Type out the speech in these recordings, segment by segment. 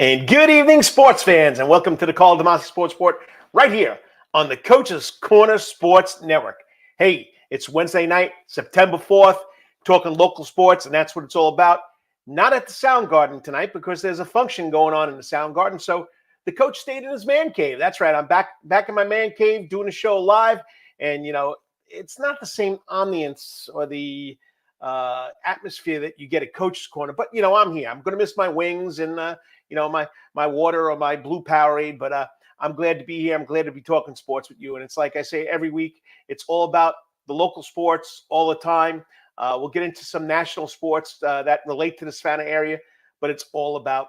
And good evening, sports fans, and welcome to the Karl DeMasi Sports Report right here on the Coach's Corner Sports Network. Hey, it's Wednesday night, September 4th, talking local sports, and that's what it's all about. Not at the Soundgarden tonight because there's a function going on in the Soundgarden, so the coach stayed in his man cave. That's right, I'm back in my man cave doing a show live, and, it's not the same ambience or the atmosphere that you get at Coach's Corner, but, I'm here. I'm going to miss my wings and, my water or my blue Powerade, but I'm glad to be here. I'm glad to be talking sports with you. And it's like I say every week, it's all about the local sports all the time. We'll get into some national sports that relate to the Savannah area, but it's all about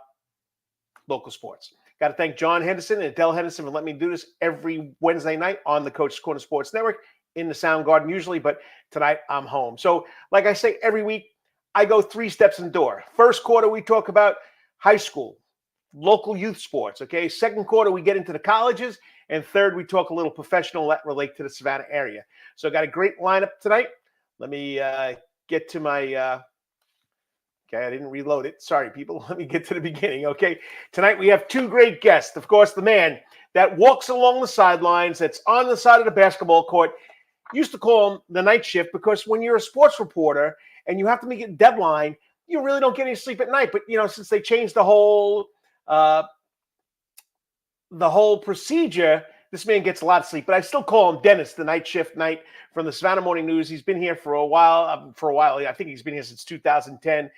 local sports. Got to thank John Henderson and Adele Henderson for letting me do this every Wednesday night on the Coach's Corner Sports Network in the Soundgarden usually, but tonight I'm home. So like I say every week, I go 3 steps in the door. First quarter, we talk about high school, local youth sports, okay? Second quarter, we get into the colleges. And third, we talk a little professional that relate to the Savannah area. So I got a great lineup tonight. Let me get to my okay, I didn't reload it. Sorry, people. Let me get to the beginning, okay? Tonight, we have 2 great guests. Of course, the man that walks along the sidelines, that's on the side of the basketball court. Used to call him the night shift because when you're a sports reporter and you have to make a deadline, you really don't get any sleep at night. But, since they changed the whole procedure, this man gets a lot of sleep. But I still call him Dennis, the night shift night from the Savannah Morning News. He's been here for a while. I think he's been here since 2010.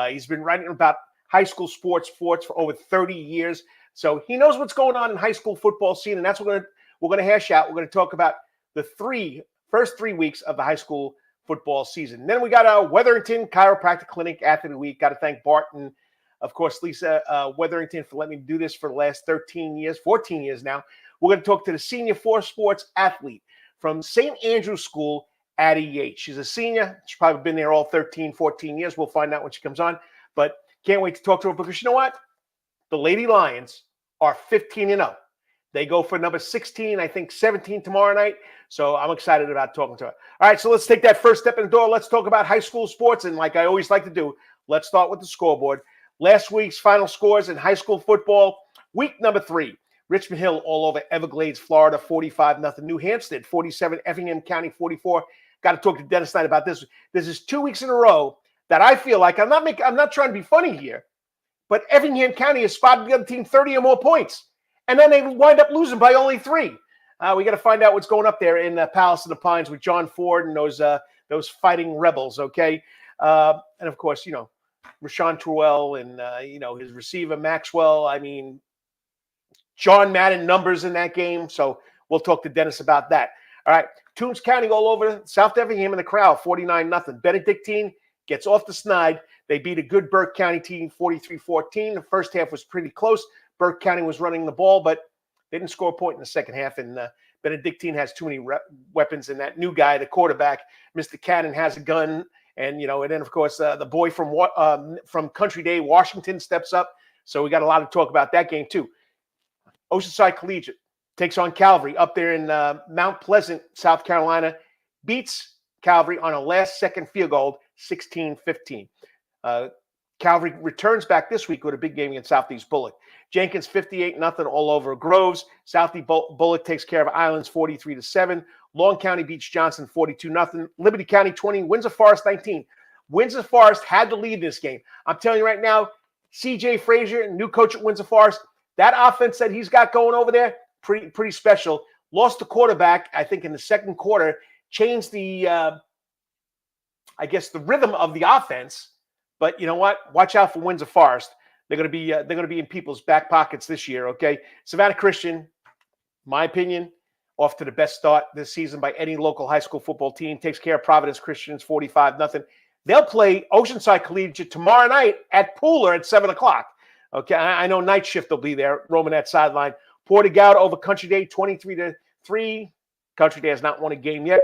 He's been writing about high school sports for over 30 years. So he knows what's going on in high school football scene, and that's what we're going to hash out. We're going to talk about the first 3 weeks of the high school football season. Then we got our Wetherington Chiropractic Clinic Athlete of the Week. Got to thank Bart and, of course, Lisa Wetherington for letting me do this for the last 14 years now. We're going to talk to the senior 4 sports athlete from St. Andrew's School, Addi Yates. She's a senior. She's probably been there all 13, 14 years. We'll find out when she comes on. But can't wait to talk to her because you know what? The Lady Lions are 15-0. They go for number 16, I think 17 tomorrow night. So I'm excited about talking to her. All right, so let's take that first step in the door. Let's talk about high school sports. And like I always like to do, let's start with the scoreboard. Last week's final scores in high school football, week number 3. Richmond Hill all over Everglades, Florida, 45-0. New Hampstead, 47. Effingham County, 44. Got to talk to Dennis Knight about this. This is 2 weeks in a row that I feel like I'm not trying to be funny here, but Effingham County has spotted the other team 30 or more points. And then they wind up losing by only 3. We got to find out what's going up there in Palace of the Pines with John Ford and those fighting rebels, okay? And, of course, Rashawn Truell and, his receiver Maxwell. I mean, John Madden numbers in that game. So we'll talk to Dennis about that. All right, Toombs County all over South Effingham in the crowd, 49-0. Benedictine gets off the snide. They beat a good Burke County team, 43-14. The first half was pretty close. Burke County was running the ball, but they didn't score a point in the second half. And Benedictine has too many weapons. And that new guy, the quarterback, Mr. Cannon, has a gun. And, and then, of course, the boy from Country Day, Washington, steps up. So we got a lot to talk about that game, too. Oceanside Collegiate takes on Calvary up there in Mount Pleasant, South Carolina. Beats Calvary on a last-second field goal, 16-15. Calvary returns back this week with a big game against Southeast Bullock. Jenkins 58-0 all over Groves. Southeast Bullock takes care of Islands 43-7. Long County beats Johnson 42-0. Liberty County 20. Windsor Forest 19. Windsor Forest had to lead this game. I'm telling you right now, C.J. Frazier, new coach at Windsor Forest, that offense that he's got going over there, pretty special. Lost the quarterback, I think, in the second quarter. Changed the rhythm of the offense. But you know what? Watch out for Windsor Forest. They're going to be in people's back pockets this year. Okay, Savannah Christian, my opinion, off to the best start this season by any local high school football team. Takes care of Providence Christians, 45-0. They'll play Oceanside Collegiate tomorrow night at Pooler at 7:00. Okay, I know Night Shift will be there, roaming that sideline. Portugal over Country Day, 23-3. Country Day has not won a game yet.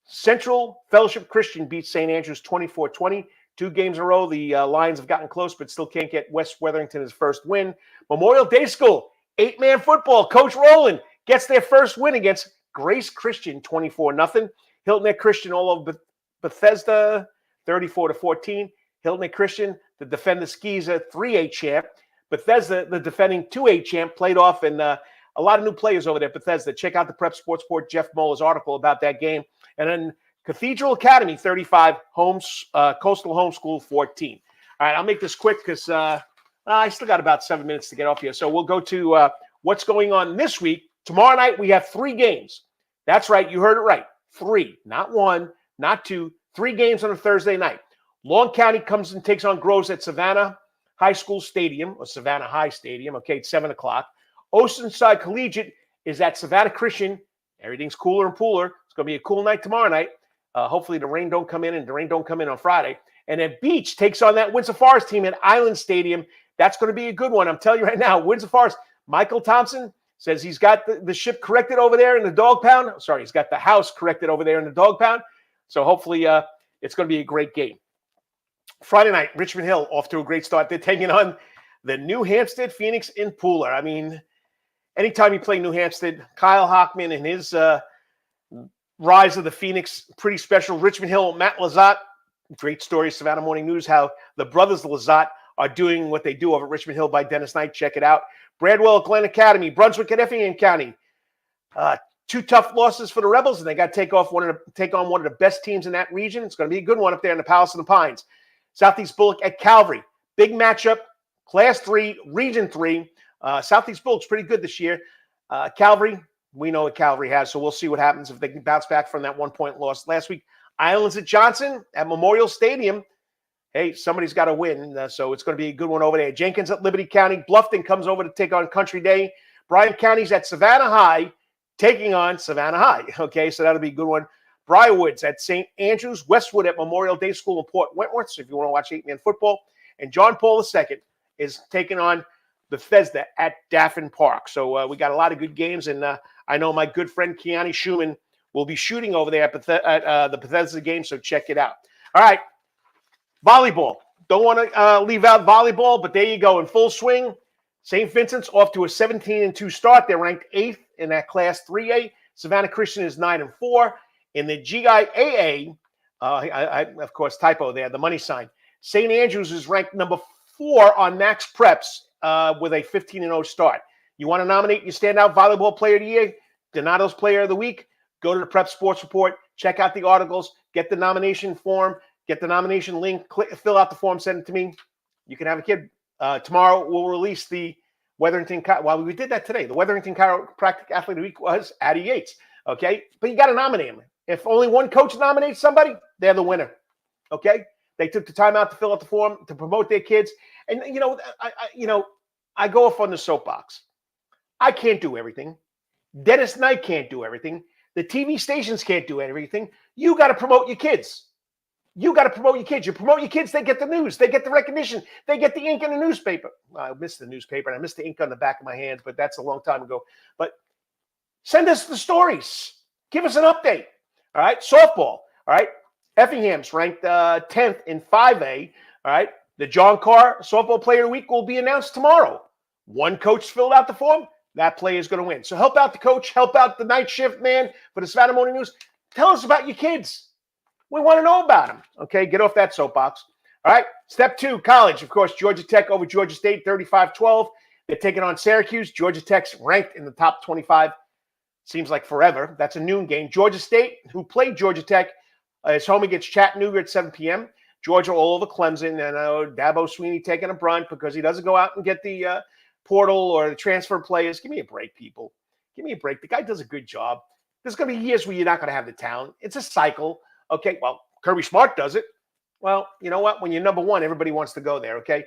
Central Fellowship Christian beats St. Andrews 24-20. 2 games in a row. The Lions have gotten close, but still can't get West Wetherington his first win. Memorial Day School, 8-man football. Coach Rowland gets their first win against Grace Christian, 24-0. Hilton Head Christian all over Bethesda, 34-14. Hilton Head Christian, the defender Skeezer, 3A champ, Bethesda, the defending 2A champ, played off, and a lot of new players over there at Bethesda. Check out the Prep Sports Report, Jeff Moeller's article about that game. And then Cathedral Academy, 35, Coastal Homeschool, 14. All right, I'll make this quick because I still got about 7 minutes to get off here. So we'll go to what's going on this week. Tomorrow night, we have 3 games. That's right. You heard it right. 3, not 1, not 2, 3 games on a Thursday night. Long County comes and takes on Groves at Savannah High School Stadium, or Savannah High Stadium. Okay, it's 7 o'clock. Oceanside Collegiate is at Savannah Christian. Everything's cooler and pooler. It's going to be a cool night tomorrow night. Hopefully the rain don't come in, and the rain don't come in on Friday. And then Beach takes on that Windsor Forest team at Island Stadium. That's going to be a good one. I'm telling you right now, Windsor Forest, Michael Thompson says he's got the ship corrected over there in the dog pound. Sorry, he's got the house corrected over there in the dog pound. So hopefully it's going to be a great game. Friday night, Richmond Hill off to a great start. They're taking on the New Hampstead Phoenix in Pooler. I mean, anytime you play New Hampstead, Kyle Hockman and his rise of the Phoenix, pretty special. Richmond Hill, Matt Lazat, great story, Savannah Morning News, how the brothers Lazat are doing what they do over at Richmond Hill by Dennis Knight. Check it out. Bradwell at Glen Academy, Brunswick at Effingham County. 2 tough losses for the Rebels, and they got to take on one of the best teams in that region. It's going to be a good one up there in the Palace and the Pines. Southeast Bullock at Calvary. Big matchup, Class 3, Region 3. Southeast Bullock's pretty good this year. Calvary, we know what Calvary has, so we'll see what happens if they can bounce back from that 1-point loss last week. Islands at Johnson at Memorial Stadium. Hey, somebody's got to win, so it's going to be a good one over there. Jenkins at Liberty County. Bluffton comes over to take on Country Day. Bryan County's at Savannah High, taking on Savannah High. Okay, so that'll be a good one. Briarwoods at St. Andrews. Westwood at Memorial Day School in Port Wentworth, so if you want to watch 8-man football. And John Paul II is taking on Bethesda at Daffin Park. So we got a lot of good games, and I know my good friend Keani Schumann will be shooting over there at the Bethesda game, so check it out. All right, volleyball. Don't want to leave out volleyball, but there you go in full swing. St. Vincent's off to a 17-2 start. They're ranked 8th in that Class 3A. Savannah Christian is 9-4. In the GIAA, of course, typo there, the money sign. St. Andrews is ranked number 4 on Max Preps with a 15-0 start. You want to nominate your standout volleyball player of the year, Donato's player of the week? Go to the Prep Sports Report, check out the articles, get the nomination form, get the nomination link, fill out the form, send it to me. You can have a kid. Tomorrow we'll release the Wetherington. Well, we did that today. The Wetherington Chiropractic Athlete of the Week was Addi Yates. Okay, but you got to nominate him. If only one coach nominates somebody, they're the winner. Okay, they took the time out to fill out the form to promote their kids. And I go off on the soapbox. I can't do everything. Dennis Knight can't do everything. The TV stations can't do everything. You got to promote your kids. You got to promote your kids. You promote your kids, they get the news. They get the recognition. They get the ink in the newspaper. I missed the neffer, and I missed the ink on the back of my hands, but that's a long time ago. But send us the stories. Give us an update. All right. Softball. All right. Effingham's ranked 10th in 5A. All right. The John Carr Softball Player of the Week will be announced tomorrow. One coach filled out the form. That player is going to win. So help out the coach. Help out the night shift man for the Savannah Morning News. Tell us about your kids. We want to know about them. Okay. Get off that soapbox. All right. Step 2, college. Of course, Georgia Tech over Georgia State, 35-12. They're taking on Syracuse. Georgia Tech's ranked in the top 25. Seems like forever. That's a noon game. Georgia State, who played Georgia Tech, is home against Chattanooga at 7 p.m. Georgia all over Clemson. And Dabo Sweeney taking a brunt because he doesn't go out and get the portal or the transfer players. Give me a break, people. Give me a break. The guy does a good job. There's going to be years where you're not going to have the talent. It's a cycle. Okay, well, Kirby Smart does it. Well, you know what? When you're number 1, everybody wants to go there, okay?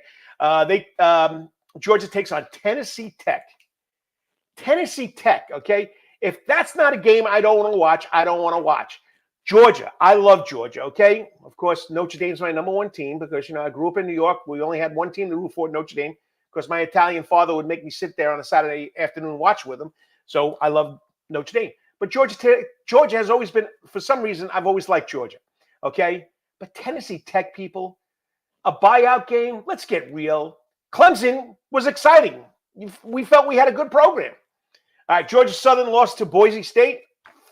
Georgia takes on Tennessee Tech. Tennessee Tech, okay? If that's not a game I don't want to watch, I don't want to watch. Georgia, I love Georgia, okay? Of course, Notre Dame's my number 1 team because, I grew up in New York. We only had one team to root for, Notre Dame, because my Italian father would make me sit there on a Saturday afternoon and watch with him. So I love Notre Dame. But Georgia has always been, for some reason, I've always liked Georgia, okay? But Tennessee Tech, people, a buyout game, let's get real. Clemson was exciting. We felt we had a good program. All right, Georgia Southern lost to Boise State,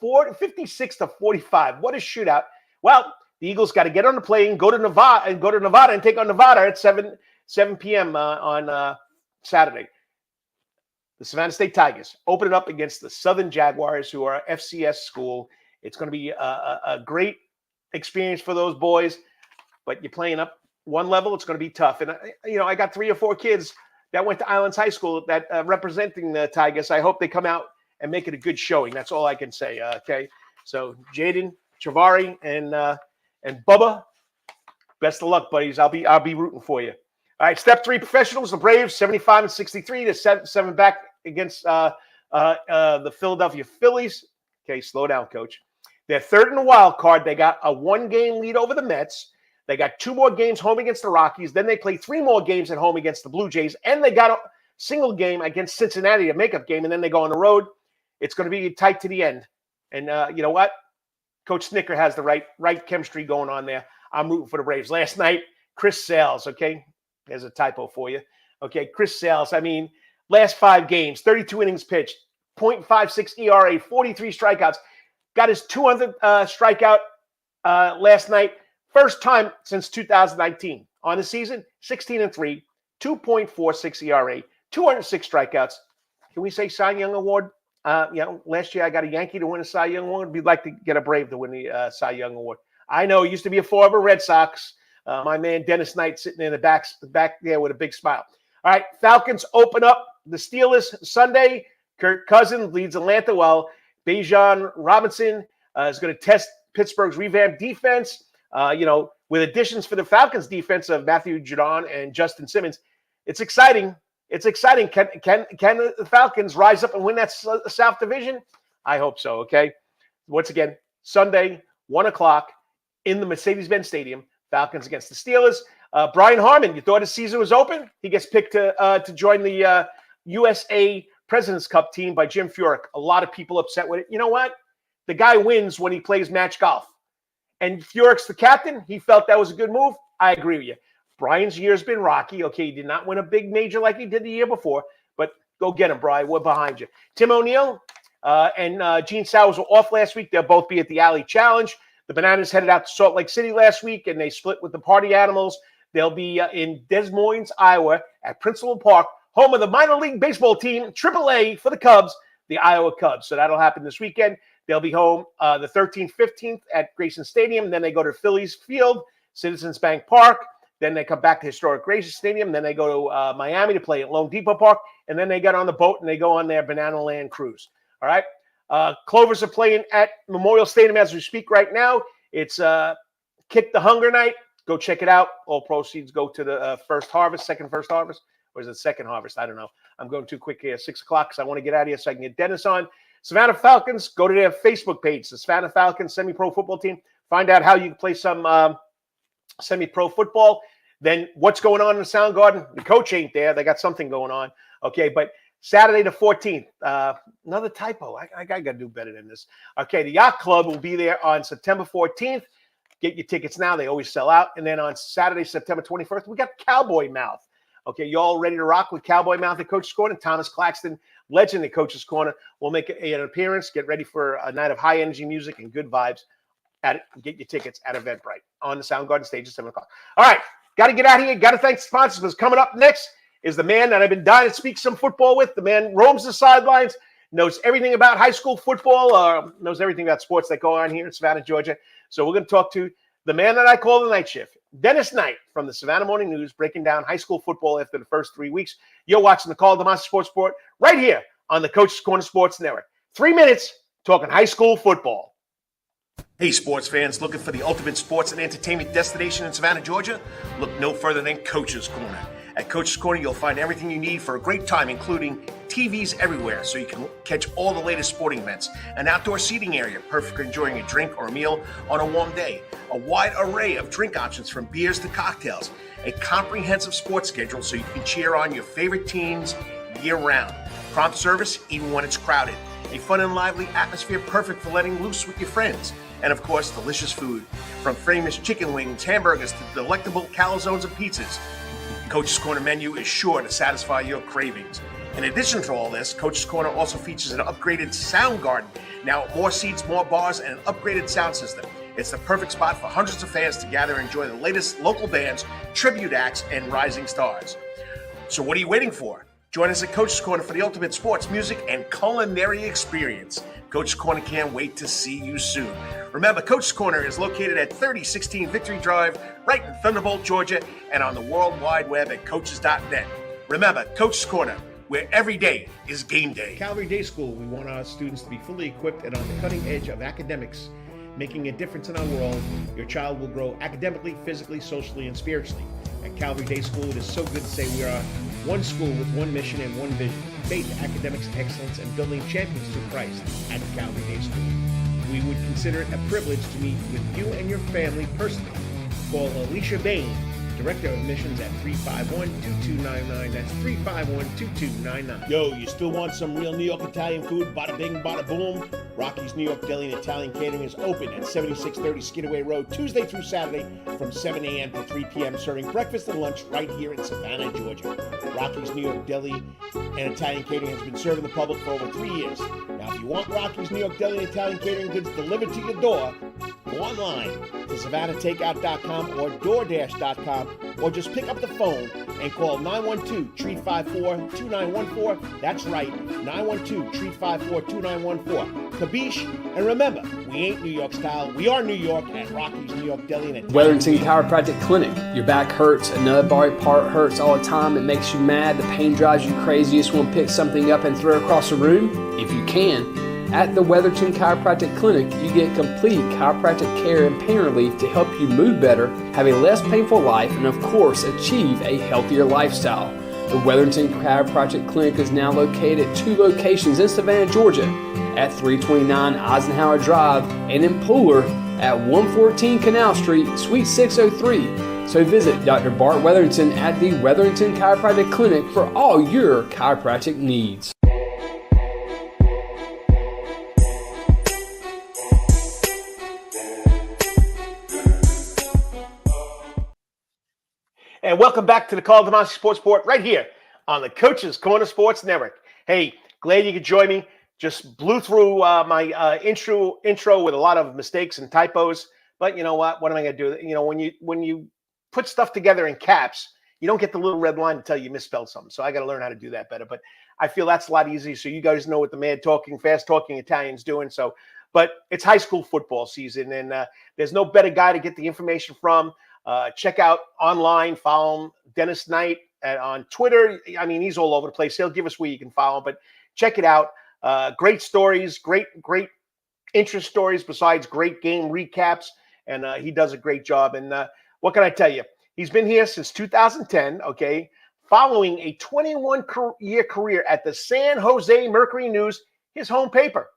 56-45. What a shootout! Well, the Eagles got to get on the plane, go to Nevada, and take on Nevada at 7 p.m. on Saturday. The Savannah State Tigers open it up against the Southern Jaguars, who are a FCS school. It's going to be a great experience for those boys, but you're playing up one level. It's going to be tough. And, I got 3 or 4 kids that went to Islands High School that representing the Tigers. I hope they come out and make it a good showing. That's all I can say. Okay. So Jaden, Travari, and Bubba, best of luck, buddies. I'll be rooting for you. All right, step 3 professionals, the Braves, 75-63 to 7 back against the Philadelphia Phillies. Okay, slow down, coach. They're third in the wild card. They got a 1-game lead over the Mets. They got 2 more games home against the Rockies. Then they play 3 more games at home against the Blue Jays. And they got a single game against Cincinnati, a makeup game. And then they go on the road. It's going to be tight to the end. And you know what? Coach Snicker has the right chemistry going on there. I'm rooting for the Braves. Last night, Chris Sales, okay? There's a typo for you. Okay, Chris Sales, last 5 games, 32 innings pitched, .56 ERA, 43 strikeouts. Got his 200th strikeout last night. First time since 2019. On the season, 16-3, 2.46 ERA, 206 strikeouts. Can we say Cy Young Award? Last year I got a Yankee to win a Cy Young Award. We'd like to get a Brave to win the Cy Young Award. I know he used to be a former Red Sox. My man Dennis Knight sitting in the back there with a big smile. All right, Falcons open up the Steelers Sunday. Kirk Cousins leads Atlanta while Bijan Robinson is going to test Pittsburgh's revamped defense. With additions for the Falcons defense of Matthew Judon and Justin Simmons. It's exciting. It's exciting. Can the Falcons rise up and win that South Division? I hope so, okay? Once again, Sunday, 1 o'clock in the Mercedes-Benz Stadium. Falcons against the Steelers. Brian Harmon, you thought his season was open? He gets picked to join the USA President's Cup team by Jim Furyk. A lot of people upset with it. You know what? The guy wins when he plays match golf. And Furyk's the captain. He felt that was a good move. I agree with you. Brian's year's been rocky. Okay, he did not win a big major like he did the year before, but go get him, Brian. We're behind you. Tim O'Neill and Gene Sowers were off last week. They'll both be at the Alley Challenge. The Bananas headed out to Salt Lake City last week, and they split with the Party Animals. They'll be in Des Moines, Iowa, at Principal Park, home of the minor league baseball team, AAA for the Cubs, the Iowa Cubs. So that'll happen this weekend. They'll be home the 13th, 15th at Grayson Stadium. Then they go to Phillies Field, Citizens Bank Park. Then they come back to historic Grayson Stadium. Then they go to Miami to play at Lone Depot Park. And then they get on the boat and they go on their Banana Land cruise. All right. Clovers are playing at Memorial Stadium as we speak right now. It's Kick the Hunger Night. Go check it out. All proceeds go to the second first harvest. Or is it second harvest? I don't know. I'm going too quick here at 6 o'clock because I want to get out of here so I can get Dennis on. Savannah Falcons, go to their Facebook page, the Savannah Falcons semi-pro football team. Find out how you can play some semi-pro football. Then what's going on in the Soundgarden? The coach ain't there. They got something going on. Okay, but Saturday the 14th, another typo. I got to do better than this. Okay, the Yacht Club will be there on September 14th. Get your tickets now. They always sell out. And then on Saturday, September 21st, we got Cowboy Mouth. Okay, you all ready to rock with Cowboy Mouth at Coach's Corner? Thomas Claxton, legend at Coach's Corner, will make an appearance. Get ready for a night of high-energy music and good vibes. Get your tickets at Eventbrite on the Soundgarden stage at 7 o'clock. All right, got to get out of here. Got to thank the sponsors. Because coming up next is the man that I've been dying to speak some football with. The man roams the sidelines, knows everything about high school football, knows everything about sports that go on here in Savannah, Georgia. So we're going to talk to the man that I call the night shift, Dennis Knight from the Savannah Morning News, breaking down high school football after the first 3 weeks. You're watching the Karl DeMasi Sports Report right here on the Coach's Corner Sports Network. 3 minutes talking high school football. Hey, sports fans, looking for the ultimate sports and entertainment destination in Savannah, Georgia? Look no further than Coach's Corner. At Coach's Corner, you'll find everything you need for a great time, including TVs everywhere so you can catch all the latest sporting events, an outdoor seating area perfect for enjoying a drink or a meal on a warm day, a wide array of drink options from beers to cocktails, a comprehensive sports schedule so you can cheer on your favorite teams year-round, prompt service even when it's crowded, a fun and lively atmosphere perfect for letting loose with your friends, and of course, delicious food, from famous chicken wings, hamburgers to delectable calzones and pizzas. Coach's Corner menu is sure to satisfy your cravings. In addition to all this, Coach's Corner also features an upgraded sound garden. Now, more seats, more bars, and an upgraded sound system. It's the perfect spot for hundreds of fans to gather and enjoy the latest local bands, tribute acts, and rising stars. So what are you waiting for? Join us at Coach's Corner for the ultimate sports, music, and culinary experience. Coach's Corner can't wait to see you soon. Remember, Coach's Corner is located at 3016 Victory Drive, right in Thunderbolt, Georgia, and on the World Wide Web at coaches.net. Remember, Coach's Corner, where every day is game day. Calvary Day School, we want our students to be fully equipped and on the cutting edge of academics, making a difference in our world. Your child will grow academically, physically, socially, and spiritually. At Calvary Day School, it is so good to say we are one school with one mission and one vision: faith, academics, excellence, and building champions through Christ at Calvary Day School. We would consider it a privilege to meet with you and your family personally. Call Alicia Bain, Director of Admissions, at 351-2299. That's 351-2299. Yo, you still want some real New York Italian food? Bada bing, bada boom. Rocky's New York Deli and Italian Catering is open at 7630 Skidaway Road, Tuesday through Saturday from 7 a.m. to 3 p.m., serving breakfast and lunch right here in Savannah, Georgia. Rocky's New York Deli and Italian Catering has been serving the public for over 3 years. Now, if you want Rocky's New York Deli and Italian Catering goods delivered to your door, go online to SavannahTakeout.com or DoorDash.com, or just pick up the phone and call 912-354-2914. That's right, 912-354-2914. Kabish, and remember, we ain't New York style, we are New York at Rocky's New York Deli and Wetherington Chiropractic Clinic. Your back hurts, another body part hurts all the time, it makes you mad, the pain drives you crazy, you just want to pick something up and throw it across the room? If you can. At the Wetherington Chiropractic Clinic, you get complete chiropractic care and pain relief to help you move better, have a less painful life, and of course, achieve a healthier lifestyle. The Wetherington Chiropractic Clinic is now located at 2 locations in Savannah, Georgia, at 329 Eisenhower Drive and in Pooler at 114 Canal Street, Suite 603. So visit Dr. Bart Wetherington at the Wetherington Chiropractic Clinic for all your chiropractic needs. And welcome back to the Karl DeMasi Sports Report right here on the Coach's Corner Sports Network. Hey, glad you could join me. Just blew through my intro with a lot of mistakes and typos. But you know what? What am I going to do? You know, when you put stuff together in caps, you don't get the little red line to tell you misspelled something. So I got to learn how to do that better. But I feel that's a lot easier. So you guys know what the mad talking, fast talking Italian's doing. So, but it's high school football season, and there's no better guy to get the information from. Check out online, follow him, Dennis Knight on Twitter. I mean, he's all over the place. He'll give us where you can follow him, but check it out. Great stories, great interest stories besides great game recaps. And he does a great job. And what can I tell you? He's been here since 2010, okay, following a 21-year career at the San Jose Mercury News, his home paper.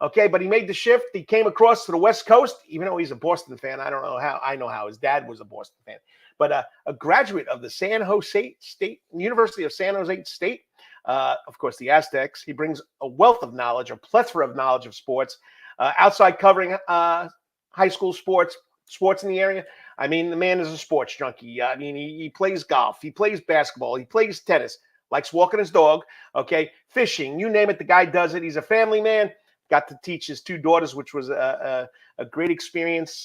Okay, but he made the shift. He came across to the West Coast, even though he's a Boston fan. I don't know how. I know how. His dad was a Boston fan. But a graduate of the University of San Jose State, of course, the Aztecs. He brings a wealth of knowledge, a plethora of knowledge of sports, outside covering high school sports in the area. I mean, the man is a sports junkie. I mean, he plays golf. He plays basketball. He plays tennis, likes walking his dog, okay, fishing. You name it, the guy does it. He's a family man. Got to teach his 2 daughters, which was a great experience,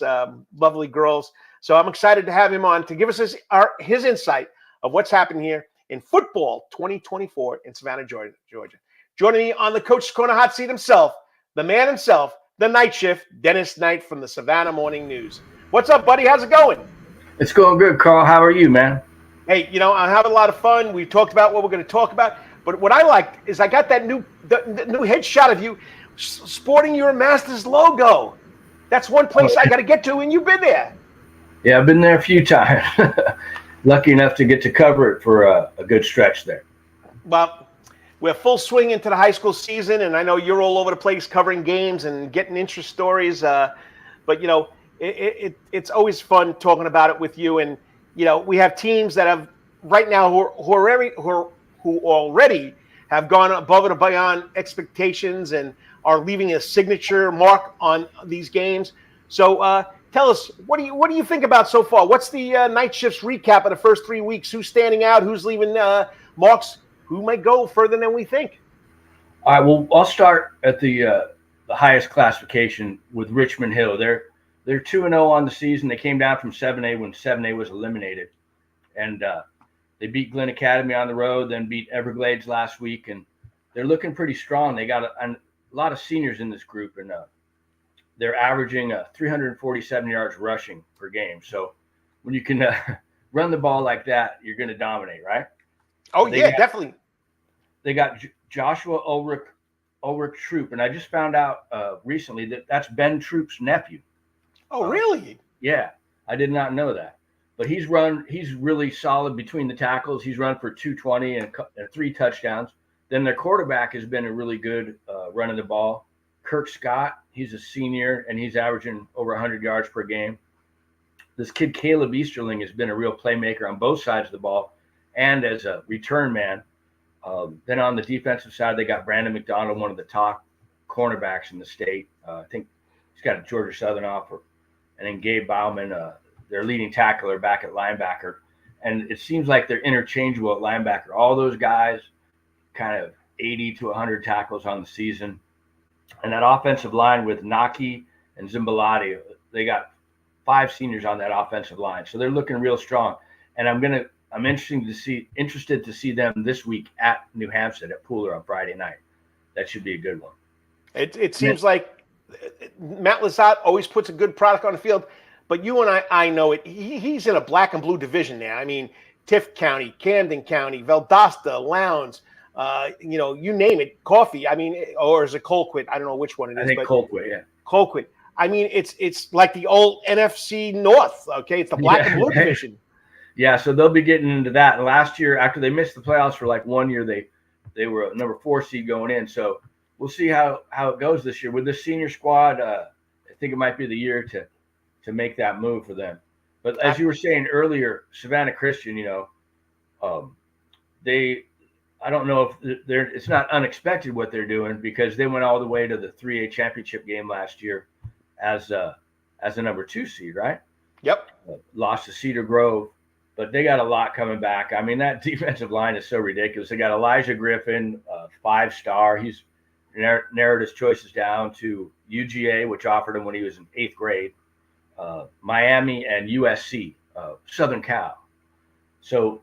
lovely girls. So I'm excited to have him on to give us his insight of what's happened here in football 2024 in Savannah, Georgia. Joining me on the Coach's Corner hot seat himself, the man himself, the night shift, Dennis Knight from the Savannah Morning News. What's up, buddy? How's it going? It's going good, Karl. How are you, man? Hey, you know, I'm having a lot of fun. We talked about what we're going to talk about. But what I liked is I got that new headshot of you sporting your Masters logo. That's one place I got to get to, and you've been there. Yeah, I've been there a few times. Lucky enough to get to cover it for a good stretch there. Well, we're full swing into the high school season, and I know you're all over the place covering games and getting interest stories. But, you know, it's always fun talking about it with you. And, you know, we have teams that have right now who already have gone above and beyond expectations and are leaving a signature mark on these games. So tell us, what do you think about so far? What's the night shift's recap of the first 3 weeks? Who's standing out? Who's leaving marks? Who might go further than we think? All right, well, I'll start at the highest classification with Richmond Hill. They're 2-0 on the season. They came down from 7A when 7A was eliminated. And They beat Glen Academy on the road, then beat Everglades last week, and they're looking pretty strong. They got a lot of seniors in this group, and they're averaging 347 yards rushing per game. So when you can run the ball like that, you're going to dominate, right? Oh, definitely. They got Joshua Ulrich Troop, and I just found out recently that that's Ben Troop's nephew. Oh, really? Yeah, I did not know that. But he's really solid between the tackles. He's run for 220 and 3 touchdowns. Then their quarterback has been a really good running the ball. Kirk Scott, he's a senior, and he's averaging over 100 yards per game. This kid, Caleb Easterling, has been a real playmaker on both sides of the ball and as a return man. Then on the defensive side, they got Brandon McDonald, one of the top cornerbacks in the state. I think he's got a Georgia Southern offer. And then Gabe Bauman, their leading tackler, back at linebacker. And it seems like they're interchangeable at linebacker. All those guys, kind of 80 to 100 tackles on the season. And that offensive line with Naki and Zimbalati, they got 5 seniors on that offensive line. So they're looking real strong. And I'm interested to see them this week at New Hampstead at Pooler on Friday night. That should be a good one. It seems like Matt Lazat always puts a good product on the field, but you and I know it. He's in a black and blue division now. I mean, Tift County, Camden County, Valdosta, Lowndes, you name it, Coffee. I mean, or is it Colquitt? I don't know which one it is. I think Colquitt, yeah. Colquitt. I mean, it's like the old NFC North. Okay, it's the black and blue division. Yeah, so they'll be getting into that. And last year, after they missed the playoffs for like 1 year, they were a number 4 seed going in. So we'll see how it goes this year with this senior squad. I think it might be the year to make that move for them. But as you were saying earlier, Savannah Christian, I don't know if it's not unexpected what they're doing, because they went all the way to the 3A championship game last year as a number 2 seed, right? Yep. Lost to Cedar Grove, but they got a lot coming back. I mean, that defensive line is so ridiculous. They got Elijah Griffin, 5-star. He's narrowed his choices down to UGA, which offered him when he was in 8th grade, Miami, and USC, Southern Cal. So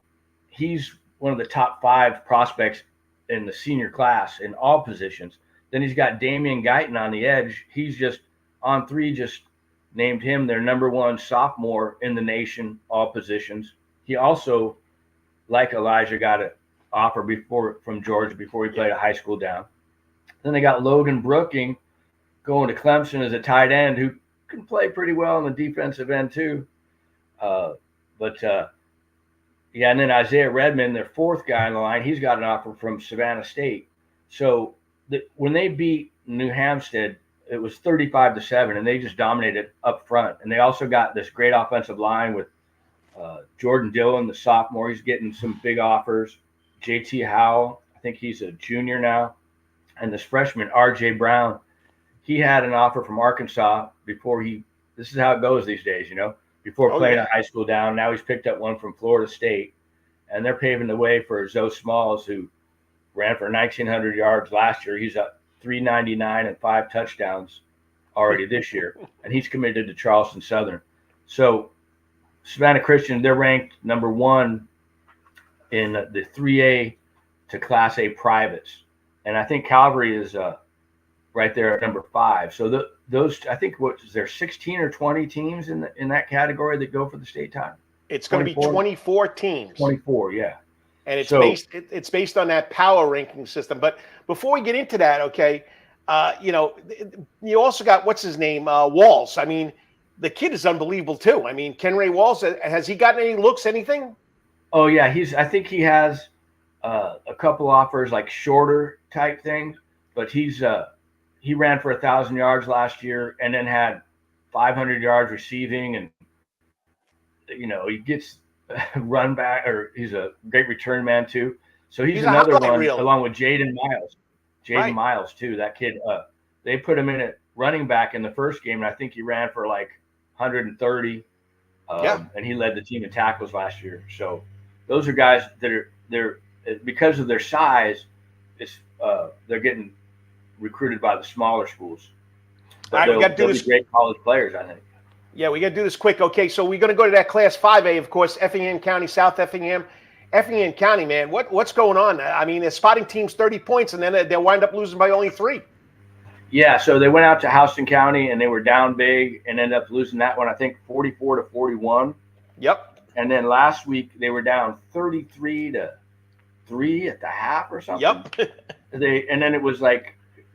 he's one of the top 5 prospects in the senior class in all positions. Then he's got Damian Guyton on the edge. He's just on 3, just named him their number 1 sophomore in the nation, all positions. He also, like Elijah, got an offer from Georgia before he played a high school down. Then they got Logan Brooking going to Clemson as a tight end who can play pretty well on the defensive end too. And then Isaiah Redmond, their 4th guy on the line, he's got an offer from Savannah State. So when they beat New Hampstead, it was 35-7, and they just dominated up front. And they also got this great offensive line with Jordan Dillon, the sophomore. He's getting some big offers. JT Howell, I think he's a junior now. And this freshman, RJ Brown, he had an offer from Arkansas before this is how it goes these days, before playing a high school down. Now he's picked up one from Florida State, and they're paving the way for Zoe Smalls, who ran for 1,900 yards last year. He's up 399 and 5 touchdowns already this year, and he's committed to Charleston Southern. So Savannah Christian, they're ranked number 1 in the 3A to Class A privates, and I think Calvary is right there at number 5. So those, I think, is there 16 or 20 teams in that category that go for the state title? It's going to be 24 teams. 24, yeah. And it's based on that power ranking system. But before we get into that, okay, you also got what's his name, Walls. I mean, the kid is unbelievable too. I mean, Kenray Walls, has he gotten any looks, anything? Oh yeah, I think he has a couple offers, like shorter type things, but he ran for 1,000 yards last year and then had 500 yards receiving, and he gets run back, or he's a great return man too. So he's another one reel, along with Jaden Miles. Miles too. That kid, they put him in at running back in the first game, and I think he ran for like 130. And he led the team in tackles last year. So those are guys that they're because of their size, they're getting recruited by the smaller schools. But we got to do this. Great college players, I think. Yeah, we got to do this quick. Okay, so we're going to go to that Class 5A, of course, Effingham County, South Effingham. Effingham County, man, what's going on? I mean, they're spotting teams 30 points, and then they'll wind up losing by only 3. Yeah, so they went out to Houston County, and they were down big and ended up losing that one, I think, 44-41. Yep. And then last week, they were down 33-3 at the half or something. Yep. And then it was like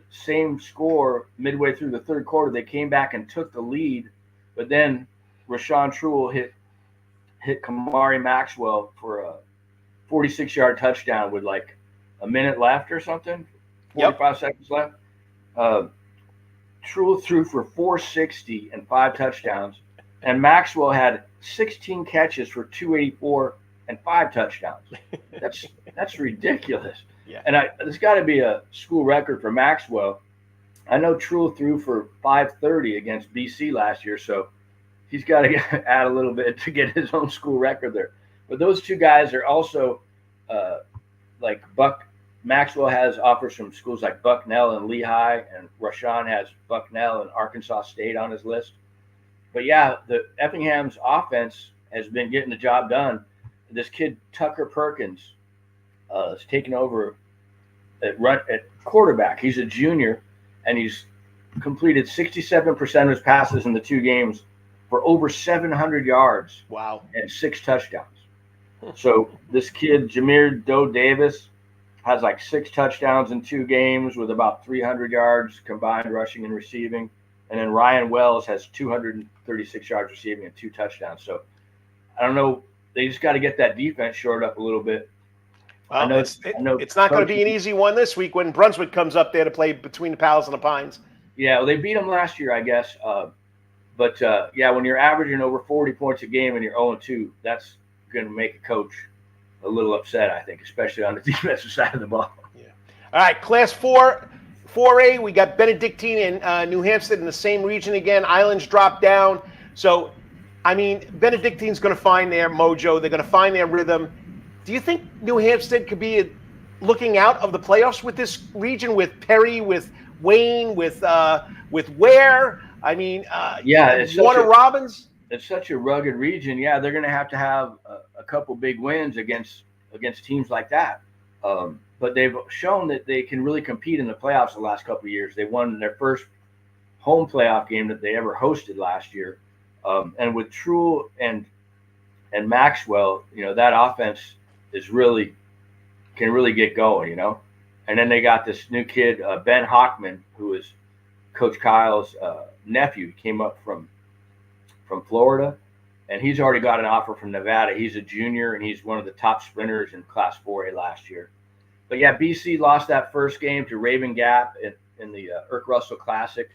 same score midway through the third quarter. They came back and took the lead, but then Rashawn Truel hit Kamari Maxwell for a 46-yard touchdown with like a minute left or something, 45 seconds left. Truel threw for 460 and 5 touchdowns, and Maxwell had 16 catches for 284 and 5 touchdowns. That's ridiculous. Yeah. And there's got to be a school record for Maxwell. I know Truel threw for 530 against BC last year, so he's got to add a little bit to get his own school record there. But those two guys are also like Maxwell has offers from schools like Bucknell and Lehigh, and Rashawn has Bucknell and Arkansas State on his list. But yeah, the Effingham's offense has been getting the job done. This kid Tucker Perkins is taking over at quarterback. He's a junior, and he's completed 67% of his passes in the 2 games for over 700 yards. Wow. And 6 touchdowns. So this kid, Jameer Doe Davis, has like 6 touchdowns in 2 games with about 300 yards combined rushing and receiving. And then Ryan Wells has 236 yards receiving and 2 touchdowns. So I don't know. They just got to get that defense shored up a little bit. Well, I know it's not going to be an easy one this week when Brunswick comes up there to play between the Pals and the Pines. Yeah, well, they beat them last year, I guess. But when you're averaging over 40 points a game and you're 0-2, that's going to make a coach a little upset, I think, especially on the defensive side of the ball. Yeah. All right, Class 4A, we got Benedictine and New Hampstead in the same region again. Islands dropped down. So, I mean, Benedictine's going to find their mojo. They're going to find their rhythm. Do you think New Hampstead could be looking out of the playoffs with this region, with Perry, with Wayne, with Ware? I mean, Warner Robins. It's such a rugged region. Yeah, they're going to have a couple big wins against teams like that. But they've shown that they can really compete in the playoffs the last couple of years. They won their first home playoff game that they ever hosted last year. And with Truel and Maxwell, that offense can really get going, And then they got this new kid, Ben Hockman, who is Coach Kyle's nephew. He came up from Florida, and he's already got an offer from Nevada. He's a junior, and he's one of the top sprinters in Class 4A last year. But yeah, BC lost that first game to Raven Gap in the Irk Russell Classic,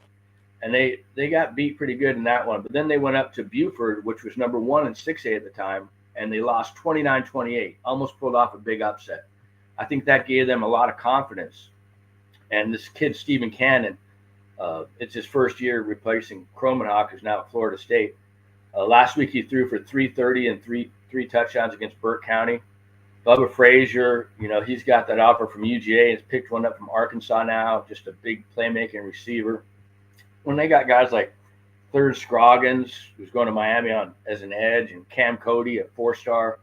and they got beat pretty good in that one. But then they went up to Buford, which was number 1 in 6A at the time, and they lost 29-28, almost pulled off a big upset. I think that gave them a lot of confidence. And this kid, Stephen Cannon, it's his first year replacing Cromenhawk, who's now at Florida State. Last week he threw for 330 and three touchdowns against Burke County. Bubba Frazier, he's got that offer from UGA. He's picked one up from Arkansas now, just a big playmaking receiver. When they got guys like Third Scroggins, who's going to Miami as an edge, and Cam Cody, a 4-star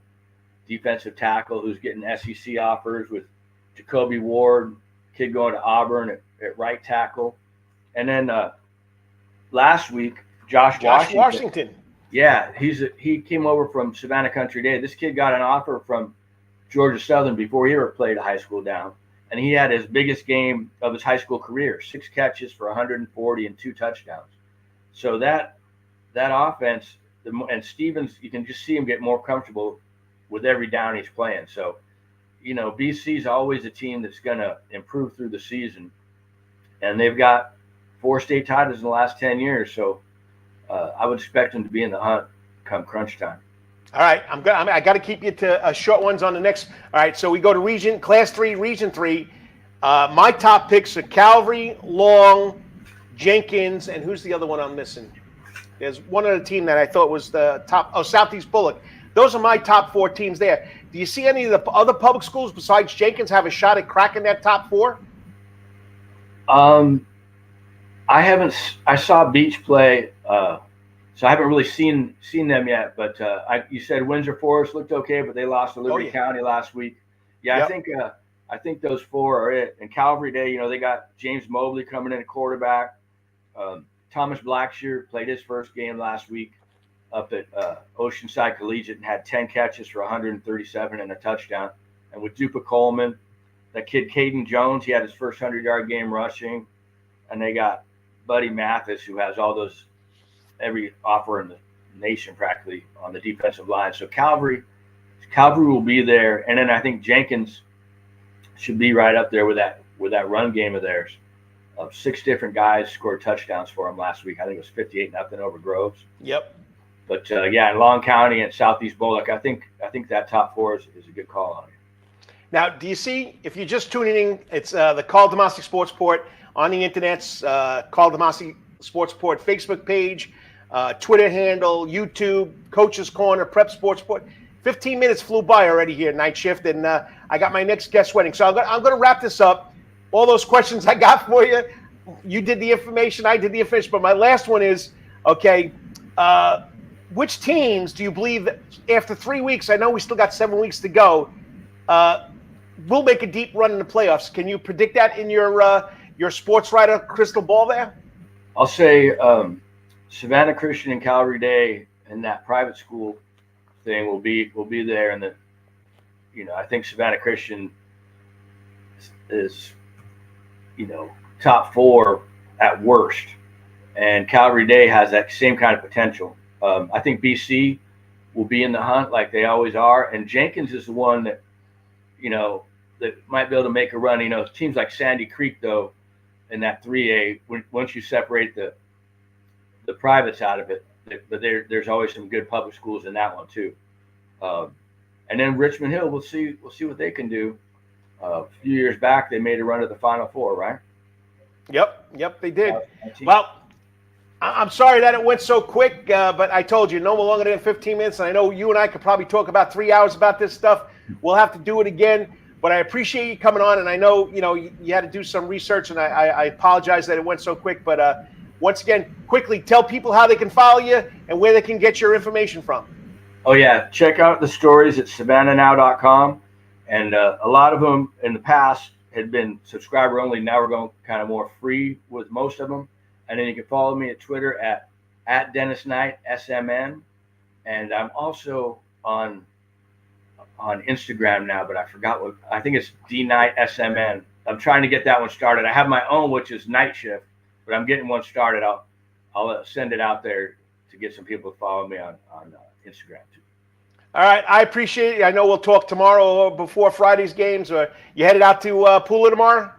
defensive tackle who's getting SEC offers, with Jacoby Ward, kid going to Auburn at right tackle. And then last week, Josh Washington. Yeah, he came over from Savannah Country Day. This kid got an offer from Georgia Southern before he ever played a high school down. And he had his biggest game of his high school career, 6 catches for 140 and 2 touchdowns. So that offense, and Stevens, you can just see him get more comfortable with every down he's playing. So, BC's always a team that's going to improve through the season. And they've got 4 state titles in the last 10 years. So I would expect them to be in the hunt come crunch time. All right, I got to keep you to short ones on the next. All right, so we go to Class 3, Region 3. My top picks are Calvary, Long, Jenkins, and who's the other one I'm missing? There's one other team that I thought was the top. Oh, Southeast Bullock. Those are my top 4 teams there. Do you see any of the other public schools besides Jenkins have a shot at cracking that top 4? I haven't. I saw Beach play So I haven't really seen them yet. But you said Windsor Forest looked okay, but they lost to Liberty County last week. Yeah, yep. I think those 4 are it. And Calvary Day, they got James Mobley coming in at quarterback. Thomas Blackshear played his first game last week up at Oceanside Collegiate and had 10 catches for 137 and a touchdown. And with Dupa Coleman, that kid Caden Jones, he had his first 100-yard game rushing. And they got Buddy Mathis, who has every offer in the nation practically on the defensive line. So Calvary will be there. And then I think Jenkins should be right up there with that run game of theirs. 6 different guys scored touchdowns for them last week. I think it was 58-0 over Groves. Yep. But in Long County and Southeast Bullock, I think that top 4 is a good call on it. Now, do you see, if you're just tuning in, it's the Karl DeMasi Sports Report on the internet's Karl DeMasi Sports Report Facebook page, Twitter handle, YouTube, Coach's Corner, Prep Sports Report. 15 minutes flew by already here, night shift, and I got my next guest waiting. So I'm going to wrap this up. All those questions I got for you, you did the information, I did the information. But my last one is, okay, which teams do you believe that after 3 weeks, I know we still got 7 weeks to go, will make a deep run in the playoffs? Can you predict that in your sports writer crystal ball there? I'll say Savannah Christian and Calvary Day and that private school thing will be there. And I think Savannah Christian is top 4 at worst, and Calvary Day has that same kind of potential. I think BC will be in the hunt like they always are, and Jenkins is the one that that might be able to make a run. Teams like Sandy Creek, though, in that 3A, once you separate the privates out of it, but there's always some good public schools in that one too. And then Richmond Hill, we'll see what they can do. A few years back, they made a run to the Final Four, right? Yep, they did. Well, I'm sorry that it went so quick, but I told you, no longer than 15 minutes. And I know you and I could probably talk about 3 hours about this stuff. We'll have to do it again. But I appreciate you coming on, and I know you had to do some research, and I apologize that it went so quick. But once again, quickly tell people how they can follow you and where they can get your information from. Oh yeah, check out the stories at savannahnow.com. And a lot of them in the past had been subscriber only. Now we're going kind of more free with most of them. And then you can follow me at Twitter at Dennis Knight, SMN. And I'm also on Instagram now, but I forgot I think it's DKnight SMN. I'm trying to get that one started. I have my own, which is Night Shift, but I'm getting one started. I'll send it out there to get some people to follow me on Instagram too. All right, I appreciate it. I know we'll talk tomorrow or before Friday's games. Or you headed out to Pooler tomorrow?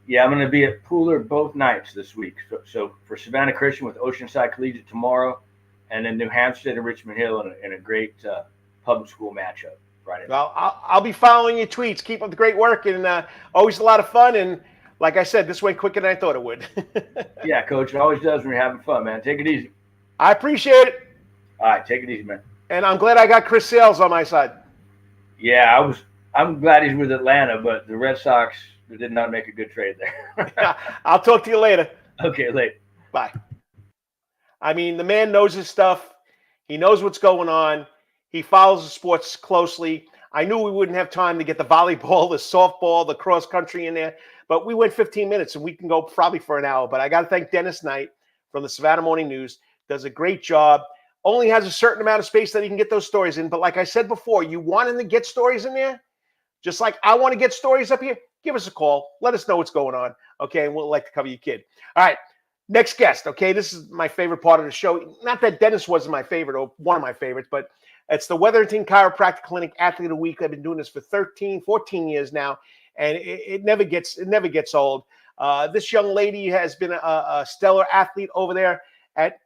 Yeah, I'm going to be at Pooler both nights this week. So for Savannah Christian with Oceanside Collegiate tomorrow, and then New Hampstead and Richmond Hill in a great public school matchup Friday. Well, I'll be following your tweets. Keep up the great work, and always a lot of fun. And like I said, this went quicker than I thought it would. Yeah, Coach, it always does when you're having fun, man. Take it easy. I appreciate it. All right, take it easy, man. And I'm glad I got Chris Sales on my side. Yeah, I'm glad he's with Atlanta, but the Red Sox did not make a good trade there. I'll talk to you later. Okay, later. Bye. I mean, the man knows his stuff. He knows what's going on. He follows the sports closely. I knew we wouldn't have time to get the volleyball, the softball, the cross country in there, but we went 15 minutes, and we can go probably for an hour. But I got to thank Dennis Knight from the Savannah Morning News. Does a great job. Only has a certain amount of space that he can get those stories in. But like I said before, you want him to get stories in there, just like I want to get stories up here, give us a call. Let us know what's going on, okay? And we'll like to cover your kid. All right, next guest, okay? This is my favorite part of the show. Not that Dennis wasn't my favorite or one of my favorites, but it's the Wetherington Chiropractic Clinic Athlete of the Week. I've been doing this for 14 years now, and it never gets old. This young lady has been a stellar athlete over there at